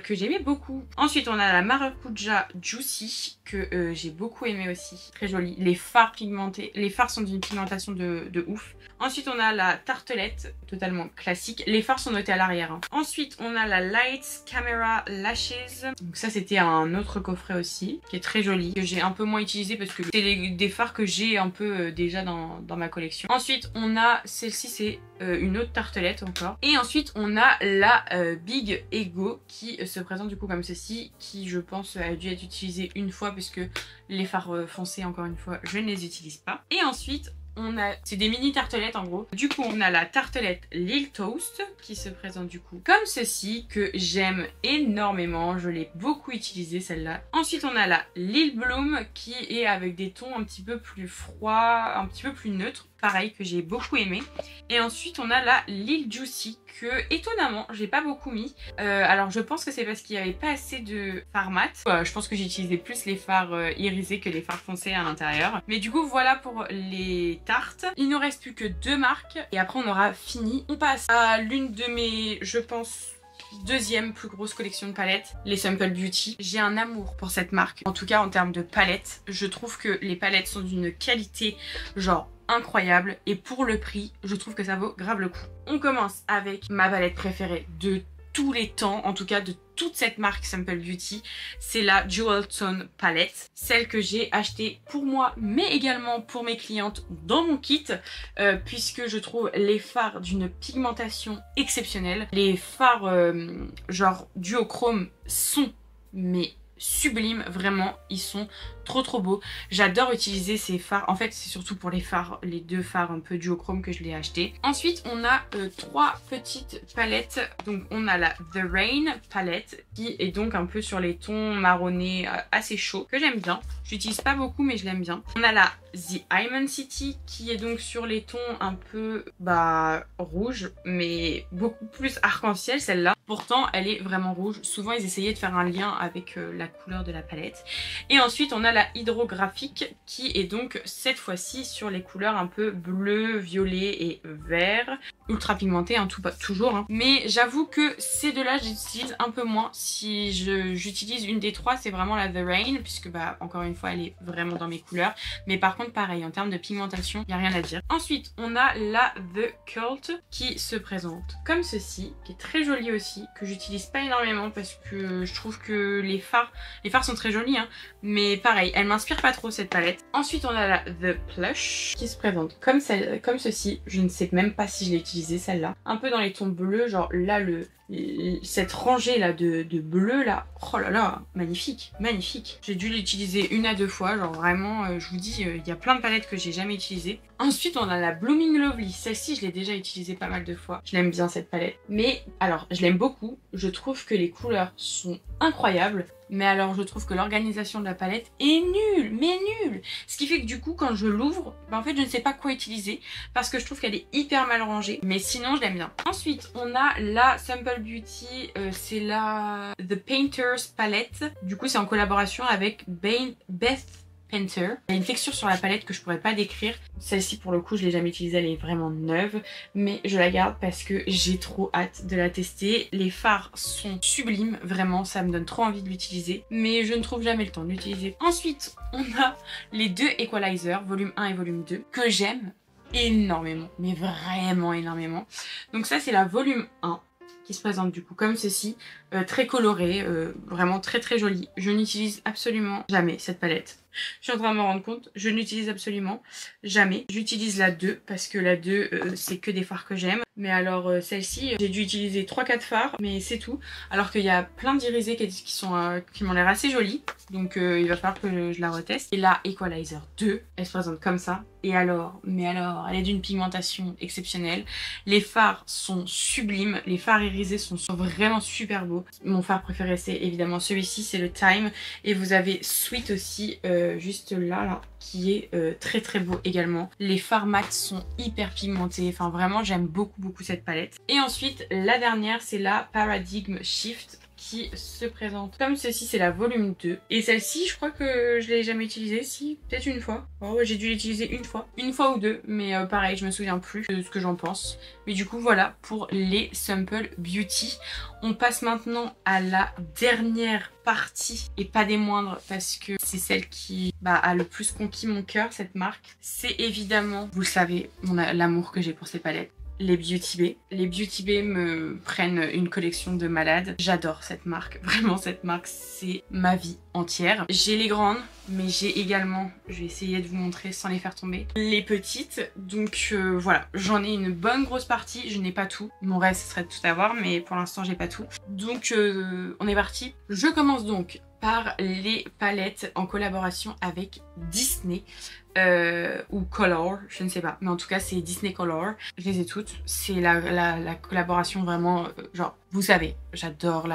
[SPEAKER 1] que j'aimais beaucoup. Ensuite on a la Maracuja Juicy que j'ai beaucoup aimé aussi, très jolie. Les fards pigmentés, les fards sont d'une pigmentation de ouf. Ensuite on a la tartelette, totalement classique. Les fards sont notés à l'arrière. Hein. Ensuite on a la Lights Camera Lashes. Donc ça c'était un autre coffret aussi, qui est très joli, que j'ai un peu moins utilisé parce que c'est des fards que j'ai un peu déjà dans ma collection. Ensuite on a celle-ci, c'est une autre tartelette encore. Et ensuite on a la Big Ego qui se présente du coup comme ceci, qui je pense a dû être utilisée une fois parce que les fards foncés encore une fois je ne les utilise pas. Et ensuite c'est des mini tartelettes en gros. Du coup on a la tartelette Lil Toast qui se présente du coup comme ceci, que j'aime énormément, je l'ai beaucoup utilisée celle-là. Ensuite on a la Lil Bloom qui est avec des tons un petit peu plus froids, un petit peu plus neutres, pareil, que j'ai beaucoup aimé. Et ensuite on a la Lil Juicy que étonnamment j'ai pas beaucoup mis. Alors je pense que c'est parce qu'il n'y avait pas assez de fards mat. Je pense que j'ai utilisé plus les fards irisés que les fards foncés à l'intérieur. Mais du coup voilà pour les tartes. Il ne reste plus que 2 marques et après on aura fini. On passe à l'une de mes, je pense, deuxième plus grosse collection de palettes, les Simple Beauty. J'ai un amour pour cette marque, en tout cas en termes de palettes. Je trouve que les palettes sont d'une qualité genre incroyable et pour le prix, je trouve que ça vaut grave le coup. On commence avec ma palette préférée de tous les temps, en tout cas de toute cette marque Simple Beauty, c'est la Jewel Tone Palette, celle que j'ai achetée pour moi mais également pour mes clientes dans mon kit, puisque je trouve les fards d'une pigmentation exceptionnelle. Les fards genre duochrome sont mais sublimes, vraiment, ils sont trop beaux. J'adore utiliser ces fards, en fait c'est surtout pour les fards, les 2 fards un peu duochrome que je l'ai acheté. Ensuite on a 3 petites palettes, donc on a la The Rain palette qui est donc un peu sur les tons marronnés assez chauds, que j'aime bien. J'utilise pas beaucoup mais je l'aime bien. On a la The Diamond City qui est donc sur les tons un peu rouge mais beaucoup plus arc-en-ciel celle-là. Pourtant elle est vraiment rouge, souvent ils essayaient de faire un lien avec la couleur de la palette. Et ensuite on a la hydrographique qui est donc cette fois-ci sur les couleurs un peu bleu, violet et vert, ultra pigmenté hein, toujours hein. Mais j'avoue que ces deux là j'utilise un peu moins. Si j'utilise une des 3 c'est vraiment la The Rain, puisque encore une fois elle est vraiment dans mes couleurs, mais par contre pareil en termes de pigmentation il n'y a rien à dire. Ensuite on a la The Cult qui se présente comme ceci, qui est très jolie aussi, que j'utilise pas énormément parce que je trouve que les fards sont très jolis hein, mais pareil elle m'inspire pas trop cette palette. Ensuite on a la The Plush qui se présente comme ceci, je ne sais même pas si je l'ai utilisée celle-là, un peu dans les tons bleus, genre là cette rangée là de bleu là, oh là là, magnifique, magnifique. J'ai dû l'utiliser 1 à 2 fois, genre vraiment je vous dis il y a plein de palettes que j'ai jamais utilisées. Ensuite on a la Blooming Lovely, celle-ci je l'ai déjà utilisée pas mal de fois, je l'aime bien cette palette. Mais alors je l'aime beaucoup, je trouve que les couleurs sont incroyables, mais alors je trouve que l'organisation de la palette est nulle, mais nulle. Ce qui fait que du coup quand je l'ouvre, en fait je ne sais pas quoi utiliser parce que je trouve qu'elle est hyper mal rangée, mais sinon je l'aime bien. Ensuite on a la Simple Beauty, c'est la The Painter's Palette, du coup c'est en collaboration avec Beth Painter. Il y a une texture sur la palette que je pourrais pas décrire. Celle-ci pour le coup je l'ai jamais utilisée, elle est vraiment neuve, mais je la garde parce que j'ai trop hâte de la tester. Les fards sont sublimes, vraiment ça me donne trop envie de l'utiliser, mais je ne trouve jamais le temps de l'utiliser. Ensuite on a les 2 Equalizer, volume 1 et volume 2, que j'aime énormément, mais vraiment énormément. Donc ça c'est la volume 1 qui se présente du coup comme ceci, très colorée, vraiment très jolie. Je n'utilise absolument jamais cette palette. Je suis en train de me rendre compte, je n'utilise absolument jamais. J'utilise la 2 parce que la 2 c'est que des fards que j'aime. Mais alors celle-ci, j'ai dû utiliser 3-4 fards, mais c'est tout. Alors qu'il y a plein d'irisés qui m'ont l'air assez jolis. Donc il va falloir que je la reteste. Et la Equalizer 2, elle se présente comme ça. Et alors, mais alors, elle est d'une pigmentation exceptionnelle. Les fards sont sublimes. Les fards irisés sont vraiment super beaux. Mon fard préféré c'est évidemment celui-ci, c'est le Time. Et vous avez Sweet aussi, juste là, qui est très beau également. Les fards mat sont hyper pigmentés. Enfin vraiment, j'aime beaucoup cette palette. Et ensuite, la dernière, c'est la Paradigm Shift qui se présente comme ceci. C'est la volume 2. Et celle-ci, je crois que je l'ai jamais utilisée. Si, peut-être une fois. Oh, ouais, j'ai dû l'utiliser une fois ou deux. Mais pareil, je me souviens plus de ce que j'en pense. Mais du coup, voilà pour les Simple Beauty. On passe maintenant à la dernière partie, et pas des moindres, parce que c'est celle qui a le plus conquis mon cœur, cette marque. C'est évidemment, vous le savez, l'amour que j'ai pour ces palettes. Les Beauty Bay. Les Beauty Bay me prennent une collection de malades. J'adore cette marque. Vraiment, cette marque, c'est ma vie entière. J'ai les grandes, mais j'ai également, je vais essayer de vous montrer sans les faire tomber, les petites. Donc voilà, j'en ai une bonne grosse partie. Je n'ai pas tout. Mon rêve, ce serait de tout avoir, mais pour l'instant, j'ai pas tout. Donc on est parti. Je commence donc par les palettes en collaboration avec Disney. Ou Color, je ne sais pas, mais en tout cas c'est Disney Color, je les ai toutes. C'est la collaboration vraiment, genre, vous savez, j'adore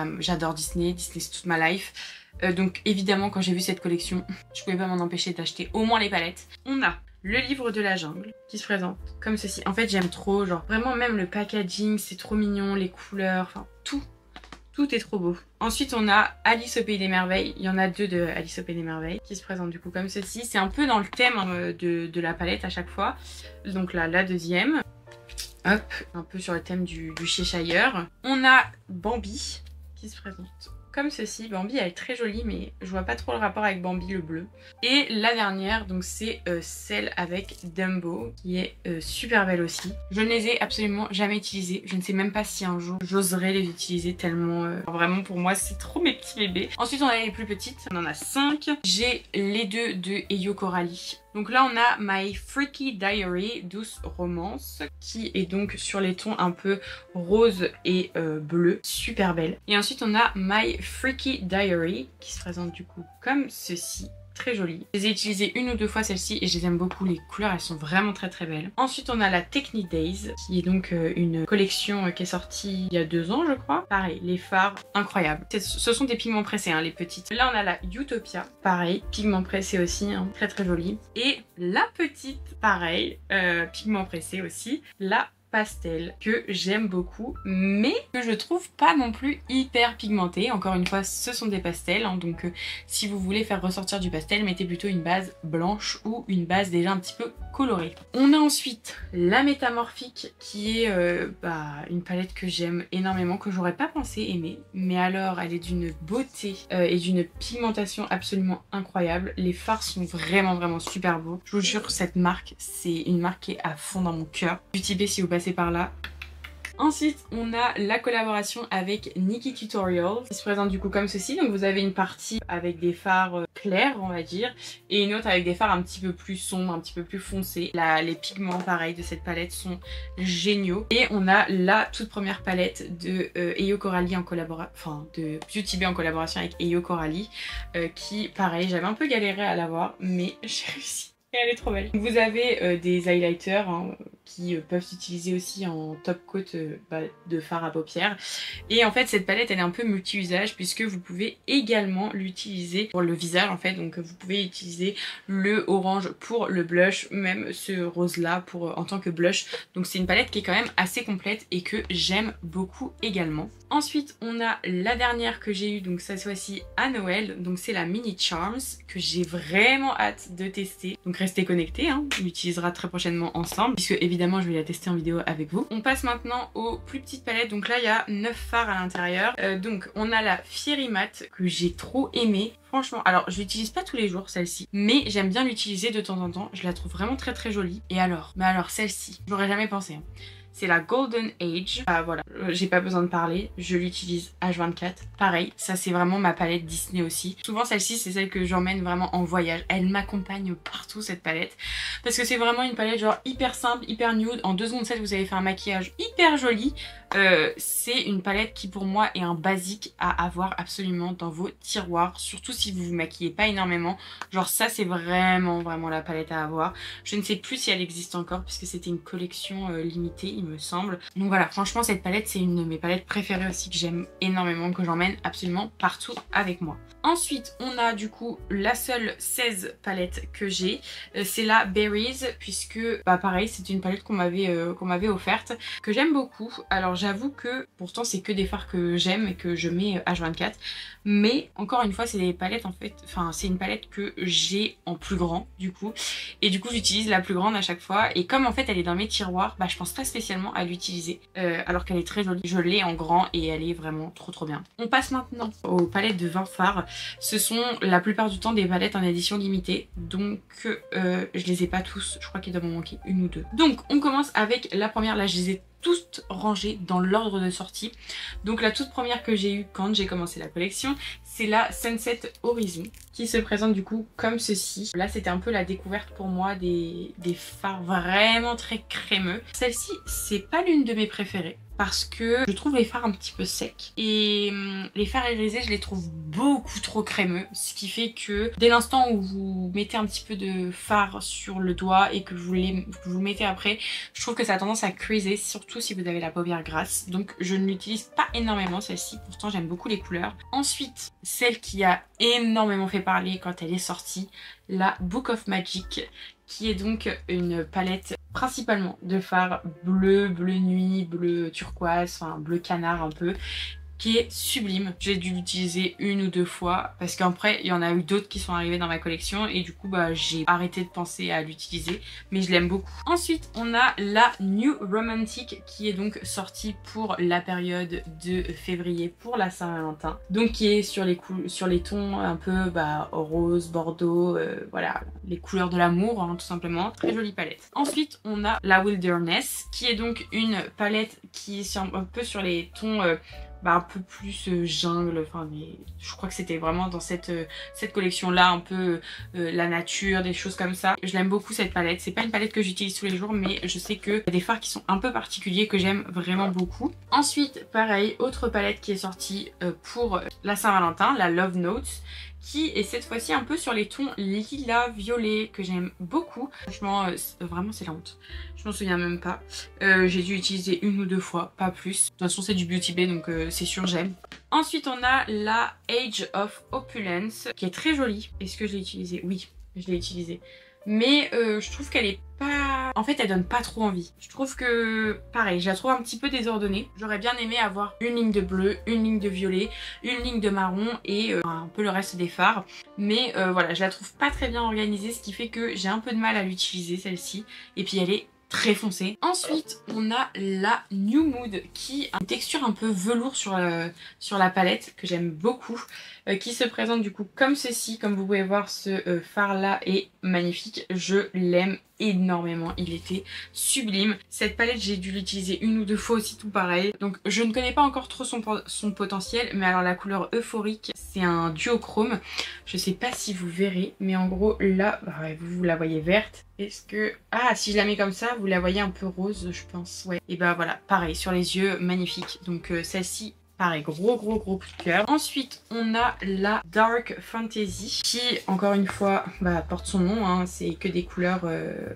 [SPEAKER 1] Disney c'est toute ma life. Donc évidemment quand j'ai vu cette collection, je pouvais pas m'en empêcher d'acheter au moins les palettes. On a le livre de la jungle qui se présente comme ceci. En fait j'aime trop, genre vraiment même le packaging, c'est trop mignon, les couleurs, enfin tout. Tout est trop beau. Ensuite, on a Alice au Pays des Merveilles. Il y en a deux de Alice au Pays des Merveilles qui se présentent du coup comme ceci. C'est un peu dans le thème de la palette à chaque fois. Donc là, la deuxième. Hop, un peu sur le thème du Cheshire. On a Bambi qui se présente comme ceci. Bambi, elle est très jolie, mais je vois pas trop le rapport avec Bambi le bleu. Et la dernière, donc c'est celle avec Dumbo, qui est super belle aussi. Je ne les ai absolument jamais utilisées. Je ne sais même pas si un jour j'oserais les utiliser tellement... vraiment pour moi, c'est trop mes petits bébés. Ensuite, on a les plus petites. On en a 5. J'ai les deux de Eyo Coralie. Donc là on a My Freaky Diary Douce Romance qui est donc sur les tons un peu rose et bleu, super belle. Et ensuite on a My Freaky Diary qui se présente du coup comme ceci. Très jolie. Je les ai utilisées une ou deux fois celle-ci et je les aime beaucoup. Les couleurs elles sont vraiment très très belles. Ensuite on a la Technique Days qui est donc une collection qui est sortie il y a 2 ans je crois. Pareil, les fards incroyables. Ce sont des pigments pressés hein, les petites. Là on a la Utopia, pareil, pigments pressés aussi, hein, très très jolie. Et la petite, pareil, pigments pressés aussi. La Pastel que j'aime beaucoup mais que je trouve pas non plus hyper pigmenté. Encore une fois ce sont des pastels hein, donc si vous voulez faire ressortir du pastel mettez plutôt une base blanche ou une base déjà un petit peu colorée. On a ensuite la Métamorphique qui est une palette que j'aime énormément, que j'aurais pas pensé aimer, mais alors elle est d'une beauté et d'une pigmentation absolument incroyable. Les fards sont vraiment super beaux. Je vous jure cette marque c'est une marque qui est à fond dans mon cœur. Beauty Bay si vous passez par là. Ensuite, on a la collaboration avec Nikkie Tutorials qui se présente du coup comme ceci. Donc vous avez une partie avec des fards clairs, on va dire, et une autre avec des fards un petit peu plus sombres, un petit peu plus foncés. Les pigments, pareil, de cette palette sont géniaux. Et on a la toute première palette de Eyo Coralie en collaboration, enfin de Beauty Bay en collaboration avec Eyo Coralie, qui, pareil, j'avais un peu galéré à l'avoir, mais j'ai réussi. Et elle est trop belle. Vous avez des highlighters hein, qui peuvent s'utiliser aussi en top coat de fard à paupières. Et en fait cette palette elle est un peu multi-usage puisque vous pouvez également l'utiliser pour le visage en fait. Donc vous pouvez utiliser le orange pour le blush, même ce rose là en tant que blush. Donc c'est une palette qui est quand même assez complète et que j'aime beaucoup également. Ensuite on a la dernière que j'ai eue donc cette fois-ci à Noël. Donc c'est la Mini Charms que j'ai vraiment hâte de tester. Donc restez connectés, hein. On l'utilisera très prochainement ensemble puisque évidemment je vais la tester en vidéo avec vous. On passe maintenant aux plus petites palettes. Donc là il y a 9 fards à l'intérieur. Donc on a la Fiery Matte que j'ai trop aimée. Franchement, alors je l'utilise pas tous les jours celle-ci, mais j'aime bien l'utiliser de temps en temps. Je la trouve vraiment très jolie. Et alors, mais alors celle-ci, j'aurais jamais pensé. Hein. C'est la Golden Age. Voilà, j'ai pas besoin de parler, je l'utilise H24. Pareil, ça c'est vraiment ma palette Disney aussi. Souvent celle-ci c'est celle que j'emmène vraiment en voyage. Elle m'accompagne partout cette palette. Parce que c'est vraiment une palette genre hyper simple, hyper nude. En 2 secondes 7 vous avez fait un maquillage hyper joli. C'est une palette qui pour moi est un basique à avoir absolument dans vos tiroirs. Surtout si vous vous maquillez pas énormément. Genre ça c'est vraiment la palette à avoir. Je ne sais plus si elle existe encore puisque c'était une collection limitée il me semble. Donc voilà, franchement cette palette c'est une de mes palettes préférées aussi que j'aime énormément, que j'emmène absolument partout avec moi. Ensuite on a du coup la seule 16 palette que j'ai, c'est la Berries, puisque bah pareil c'est une palette qu'on m'avait offerte, que j'aime beaucoup. Alors j'avoue que pourtant c'est que des fards que j'aime et que je mets H24, mais encore une fois c'est des palettes en fait, enfin c'est une palette que j'ai en plus grand du coup, et du coup j'utilise la plus grande à chaque fois, et comme en fait elle est dans mes tiroirs, bah je pense pas spécialement à l'utiliser, alors qu'elle est très jolie. Je l'ai en grand et elle est vraiment trop bien. On passe maintenant aux palettes de 20 fards. Ce sont la plupart du temps des palettes en édition limitée, donc je les ai pas tous, je crois qu'il doit m'en manquer une ou deux. Donc on commence avec la première, là je les ai toutes rangées dans l'ordre de sortie. Donc la toute première que j'ai eue quand j'ai commencé la collection, c'est la Sunset Horizon, qui se présente du coup comme ceci. Là c'était un peu la découverte pour moi des fards vraiment très crémeux. Celle-ci c'est pas l'une de mes préférées, parce que je trouve les fards un petit peu secs, et les fards irisés je les trouve beaucoup trop crémeux, ce qui fait que dès l'instant où vous mettez un petit peu de fard sur le doigt et que vous mettez après, je trouve que ça a tendance à creaser, surtout si vous avez la paupière grasse. Donc je ne l'utilise pas énormément celle-ci, pourtant j'aime beaucoup les couleurs. Ensuite, celle qui a énormément fait parler quand elle est sortie, la Book of Magic, qui est donc une palette principalement de fards bleu, bleu nuit, bleu turquoise, enfin bleu canard un peu, qui est sublime. J'ai dû l'utiliser une ou deux fois parce qu'après il y en a eu d'autres qui sont arrivés dans ma collection et du coup bah j'ai arrêté de penser à l'utiliser, mais je l'aime beaucoup. Ensuite on a la New Romantic qui est donc sortie pour la période de février pour la Saint-Valentin, donc qui est sur les tons un peu bah, rose, bordeaux, voilà, les couleurs de l'amour hein, tout simplement. Très jolie palette. Ensuite on a la Wilderness qui est donc une palette qui est un peu sur les tons bah, un peu plus jungle, enfin mais je crois que c'était vraiment dans cette collection là, un peu la nature, des choses comme ça. Je l'aime beaucoup cette palette, c'est pas une palette que j'utilise tous les jours, mais je sais qu'il y a des fards qui sont un peu particuliers que j'aime vraiment beaucoup. Ensuite pareil, autre palette qui est sortie pour la Saint-Valentin, la Love Notes, qui est cette fois-ci un peu sur les tons lilas violet, que j'aime beaucoup. Franchement vraiment c'est la honte, je m'en souviens même pas. J'ai dû l'utiliser une ou deux fois, pas plus. De toute façon c'est du Beauty Bay donc c'est sûr j'aime. Ensuite on a la Age of Opulence qui est très jolie. Est-ce que je l'ai utilisée? Oui, je l'ai utilisée. Mais je trouve qu'elle est pas... En fait elle donne pas trop envie. Je trouve que pareil, je la trouve un petit peu désordonnée. J'aurais bien aimé avoir une ligne de bleu, une ligne de violet, une ligne de marron et un peu le reste des fards. Mais voilà, je la trouve pas très bien organisée, ce qui fait que j'ai un peu de mal à l'utiliser celle-ci. Et puis elle est très foncé. Ensuite on a la New Mood qui a une texture un peu velours sur la palette que j'aime beaucoup, qui se présente du coup comme ceci. Comme vous pouvez voir, ce fard là est magnifique, je l'aime énormément, il était sublime. Cette palette j'ai dû l'utiliser une ou deux fois aussi, tout pareil. Donc je ne connais pas encore trop son potentiel, mais alors la couleur euphorique c'est un duochrome, je sais pas si vous verrez, mais en gros là bah, vous la voyez verte. Est-ce que... Ah, si je la mets comme ça, vous la voyez un peu rose, je pense. Ouais. Et bah voilà, pareil, sur les yeux, magnifique. Donc celle-ci, pareil, gros coup de cœur. Ensuite, on a la Dark Fantasy qui, encore une fois, bah, porte son nom. Hein, c'est que des couleurs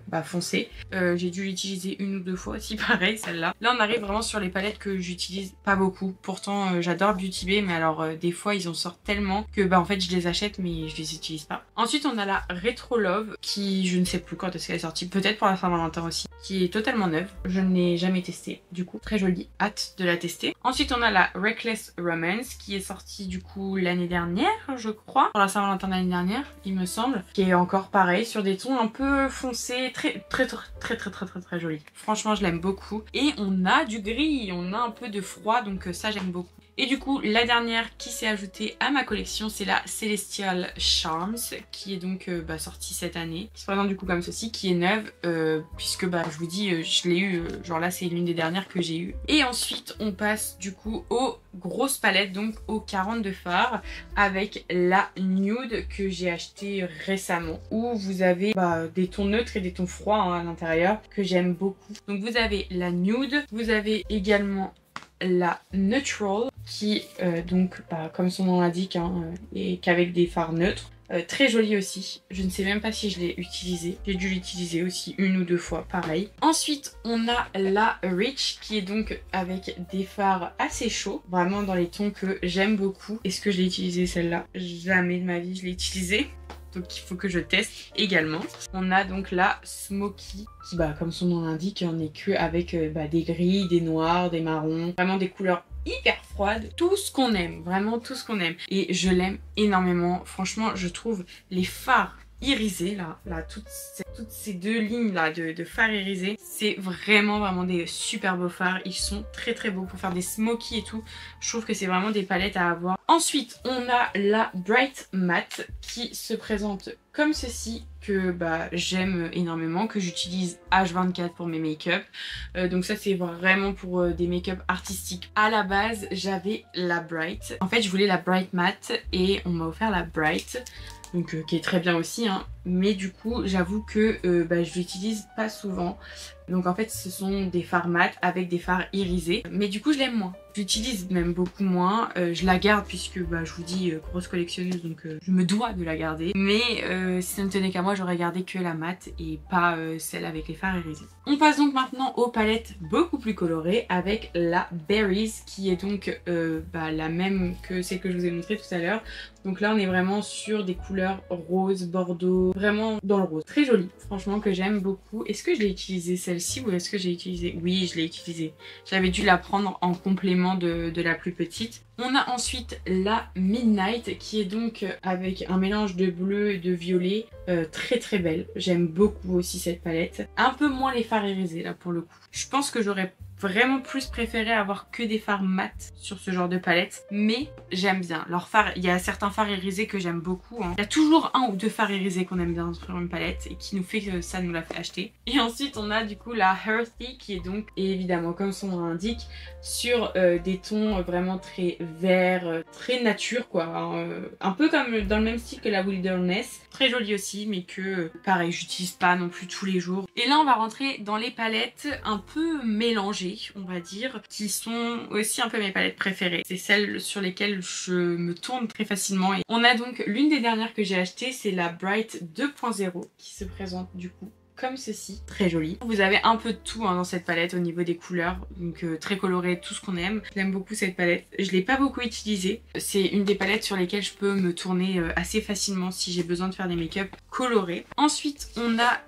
[SPEAKER 1] bah, foncées. J'ai dû l'utiliser une ou deux fois aussi, pareil, celle-là. Là, on arrive vraiment sur les palettes que j'utilise pas beaucoup. Pourtant, j'adore Beauty Bay, mais alors des fois, ils en sortent tellement que bah en fait, je les achète, mais je les utilise pas. Ensuite, on a la Retro Love qui, je ne sais plus quand est-ce qu'elle est sortie. Peut-être pour la Saint-Valentin aussi. Qui est totalement neuve. Je ne l'ai jamais testée. Du coup, très jolie. Hâte de la tester. Ensuite, on a la Reckless Romance qui est sortie du coup l'année dernière, je crois. Pour la Saint-Valentin l'année dernière, il me semble. Qui est encore pareil, sur des tons un peu foncés. Très jolie. Franchement, je l'aime beaucoup. Et on a du gris. On a un peu de froid. Donc ça, j'aime beaucoup. Et du coup, la dernière qui s'est ajoutée à ma collection, c'est la Celestial Charms, qui est donc sortie cette année. Qui se présente du coup comme ceci, qui est neuve, puisque bah je vous dis, je l'ai eu, genre là c'est l'une des dernières que j'ai eu. Et ensuite, on passe du coup aux grosses palettes, donc aux 42 fards, avec la Nude que j'ai acheté récemment, où vous avez des tons neutres et des tons froids hein, à l'intérieur, que j'aime beaucoup. Donc vous avez la Nude, vous avez également la Neutral qui donc comme son nom l'indique hein, est qu'avec des fards neutres. Très jolie aussi. Je ne sais même pas si je l'ai utilisée. J'ai dû l'utiliser aussi 1 ou 2 fois, pareil. Ensuite, on a la Rich qui est donc avec des fards assez chauds. Vraiment dans les tons que j'aime beaucoup. Est-ce que je l'ai utilisée celle-là? Jamais de ma vie je l'ai utilisée. Donc il faut que je teste également. On a donc la Smoky qui, comme son nom l'indique, on n'est que avec des gris, des noirs, des marrons. Vraiment des couleurs hyper froide, tout ce qu'on aime, vraiment tout ce qu'on aime. Et je l'aime énormément. Franchement, je trouve les fards irisés là toutes ces 2 lignes là de fards irisés, c'est vraiment des super beaux fards. Ils sont très beaux pour faire des smoky et tout. Je trouve que c'est vraiment des palettes à avoir. Ensuite, on a la Bright Matte qui se présente comme ceci, que j'aime énormément, que j'utilise H24 pour mes make-up. Donc ça c'est vraiment pour des make-up artistiques. À la base j'avais la Bright. En fait je voulais la Bright Matte et on m'a offert la Bright. Donc qui est très bien aussi hein. Mais du coup j'avoue que je l'utilise pas souvent. Donc en fait ce sont des fards mat avec des fards irisés. Mais du coup je l'aime moins. J'utilise même beaucoup moins. Je la garde puisque je vous dis grosse collectionneuse donc je me dois de la garder. Mais si ça ne tenait qu'à moi j'aurais gardé que la mat et pas celle avec les fards irisés. On passe donc maintenant aux palettes beaucoup plus colorées avec la Berries qui est donc la même que celle que je vous ai montrée tout à l'heure. Donc là on est vraiment sur des couleurs rose, bordeaux, vraiment dans le rose. Très jolie, franchement que j'aime beaucoup. Est-ce que je l'ai utilisée celle-ci ou est-ce que j'ai utilisé? Oui, je l'ai utilisée. J'avais dû la prendre en complément de la plus petite. On a ensuite la Midnight qui est donc avec un mélange de bleu et de violet. Très belle. J'aime beaucoup aussi cette palette. Un peu moins les fards irisés là pour le coup. Je pense que j'aurais vraiment plus préféré avoir que des fards mat sur ce genre de palette, mais j'aime bien leurs fards. Il y a certains fards irisés que j'aime beaucoup hein. Il y a toujours 1 ou 2 fards irisés qu'on aime bien sur une palette et qui nous fait que ça nous l'a fait acheter. Et ensuite on a du coup la Hearthy qui est donc évidemment comme son nom l'indique sur des tons vraiment très verts, très nature quoi hein, un peu comme dans le même style que la Wilderness. Très jolie aussi mais que pareil j'utilise pas non plus tous les jours. Et là on va rentrer dans les palettes un peu mélangées on va dire, qui sont aussi un peu mes palettes préférées. C'est celles sur lesquelles je me tourne très facilement. Et on a donc l'une des dernières que j'ai achetées, c'est la Bright 2.0 qui se présente du coup comme ceci, très jolie. Vous avez un peu de tout hein, dans cette palette au niveau des couleurs, donc très coloré, tout ce qu'on aime. J'aime beaucoup cette palette, je l'ai pas beaucoup utilisée. C'est une des palettes sur lesquelles je peux me tourner assez facilement si j'ai besoin de faire des make-up colorés. Ensuite on a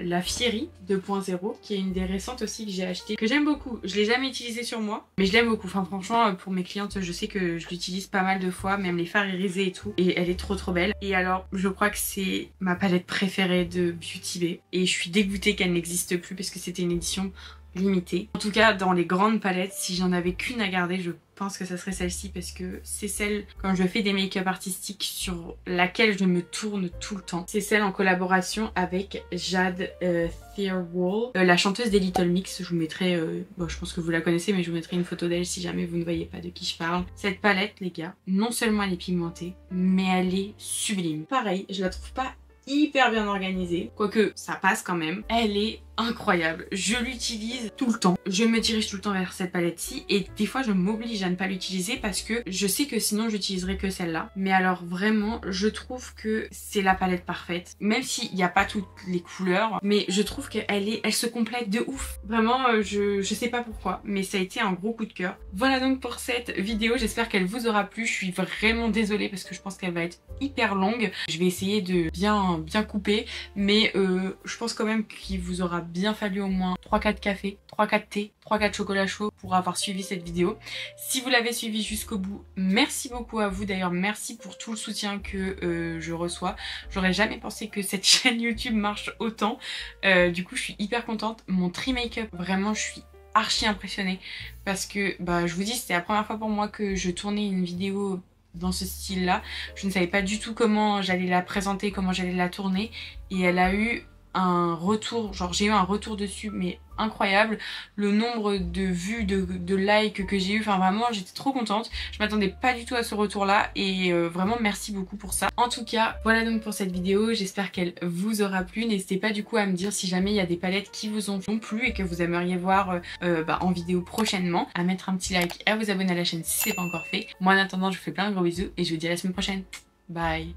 [SPEAKER 1] la Fiery 2.0 qui est une des récentes aussi que j'ai achetée, que j'aime beaucoup. Je l'ai jamais utilisée sur moi, mais je l'aime beaucoup. Enfin franchement pour mes clientes je sais que je l'utilise pas mal de fois, même les fards irisés et tout. Et elle est trop belle. Et alors je crois que c'est ma palette préférée de Beauty Bay. Et je suis dégoûtée qu'elle n'existe plus parce que c'était une édition limitée. En tout cas dans les grandes palettes, si j'en avais qu'une à garder, je pense que ça serait celle-ci parce que c'est celle quand je fais des make-up artistiques sur laquelle je me tourne tout le temps. C'est celle en collaboration avec Jade Thirlwall, la chanteuse des Little Mix. Je vous mettrai, je pense que vous la connaissez mais je vous mettrai une photo d'elle si jamais vous ne voyez pas de qui je parle. Cette palette les gars, non seulement elle est pigmentée mais elle est sublime. Pareil, je la trouve pas hyper bien organisée, quoique ça passe quand même. Elle est incroyable, je l'utilise tout le temps, je me dirige tout le temps vers cette palette-ci et des fois je m'oblige à ne pas l'utiliser parce que je sais que sinon j'utiliserai que celle-là. Mais alors vraiment je trouve que c'est la palette parfaite, même s'il n'y a pas toutes les couleurs, mais je trouve qu'elle se complète de ouf. Vraiment je sais pas pourquoi, mais ça a été un gros coup de cœur. Voilà donc pour cette vidéo, j'espère qu'elle vous aura plu. Je suis vraiment désolée parce que je pense qu'elle va être hyper longue. Je vais essayer de bien couper, mais je pense quand même qu'il vous aura bien fallu au moins 3-4 cafés, 3-4 thés, 3-4 chocolats chauds pour avoir suivi cette vidéo. Si vous l'avez suivi jusqu'au bout, merci beaucoup à vous. D'ailleurs merci pour tout le soutien que je reçois. J'aurais jamais pensé que cette chaîne YouTube marche autant. Du coup je suis hyper contente. Mon tri make-up, vraiment je suis archi impressionnée parce que je vous dis c'était la première fois pour moi que je tournais une vidéo dans ce style là. Je ne savais pas du tout comment j'allais la présenter, comment j'allais la tourner et elle a eu un retour, genre j'ai eu un retour dessus mais incroyable. Le nombre de vues, de likes que j'ai eu, enfin vraiment j'étais trop contente. Je m'attendais pas du tout à ce retour là et vraiment merci beaucoup pour ça. En tout cas voilà donc pour cette vidéo, j'espère qu'elle vous aura plu. N'hésitez pas du coup à me dire si jamais il y a des palettes qui vous ont plu et que vous aimeriez voir en vidéo prochainement, à mettre un petit like et à vous abonner à la chaîne si c'est pas encore fait. Moi en attendant je vous fais plein de gros bisous et je vous dis à la semaine prochaine. Bye.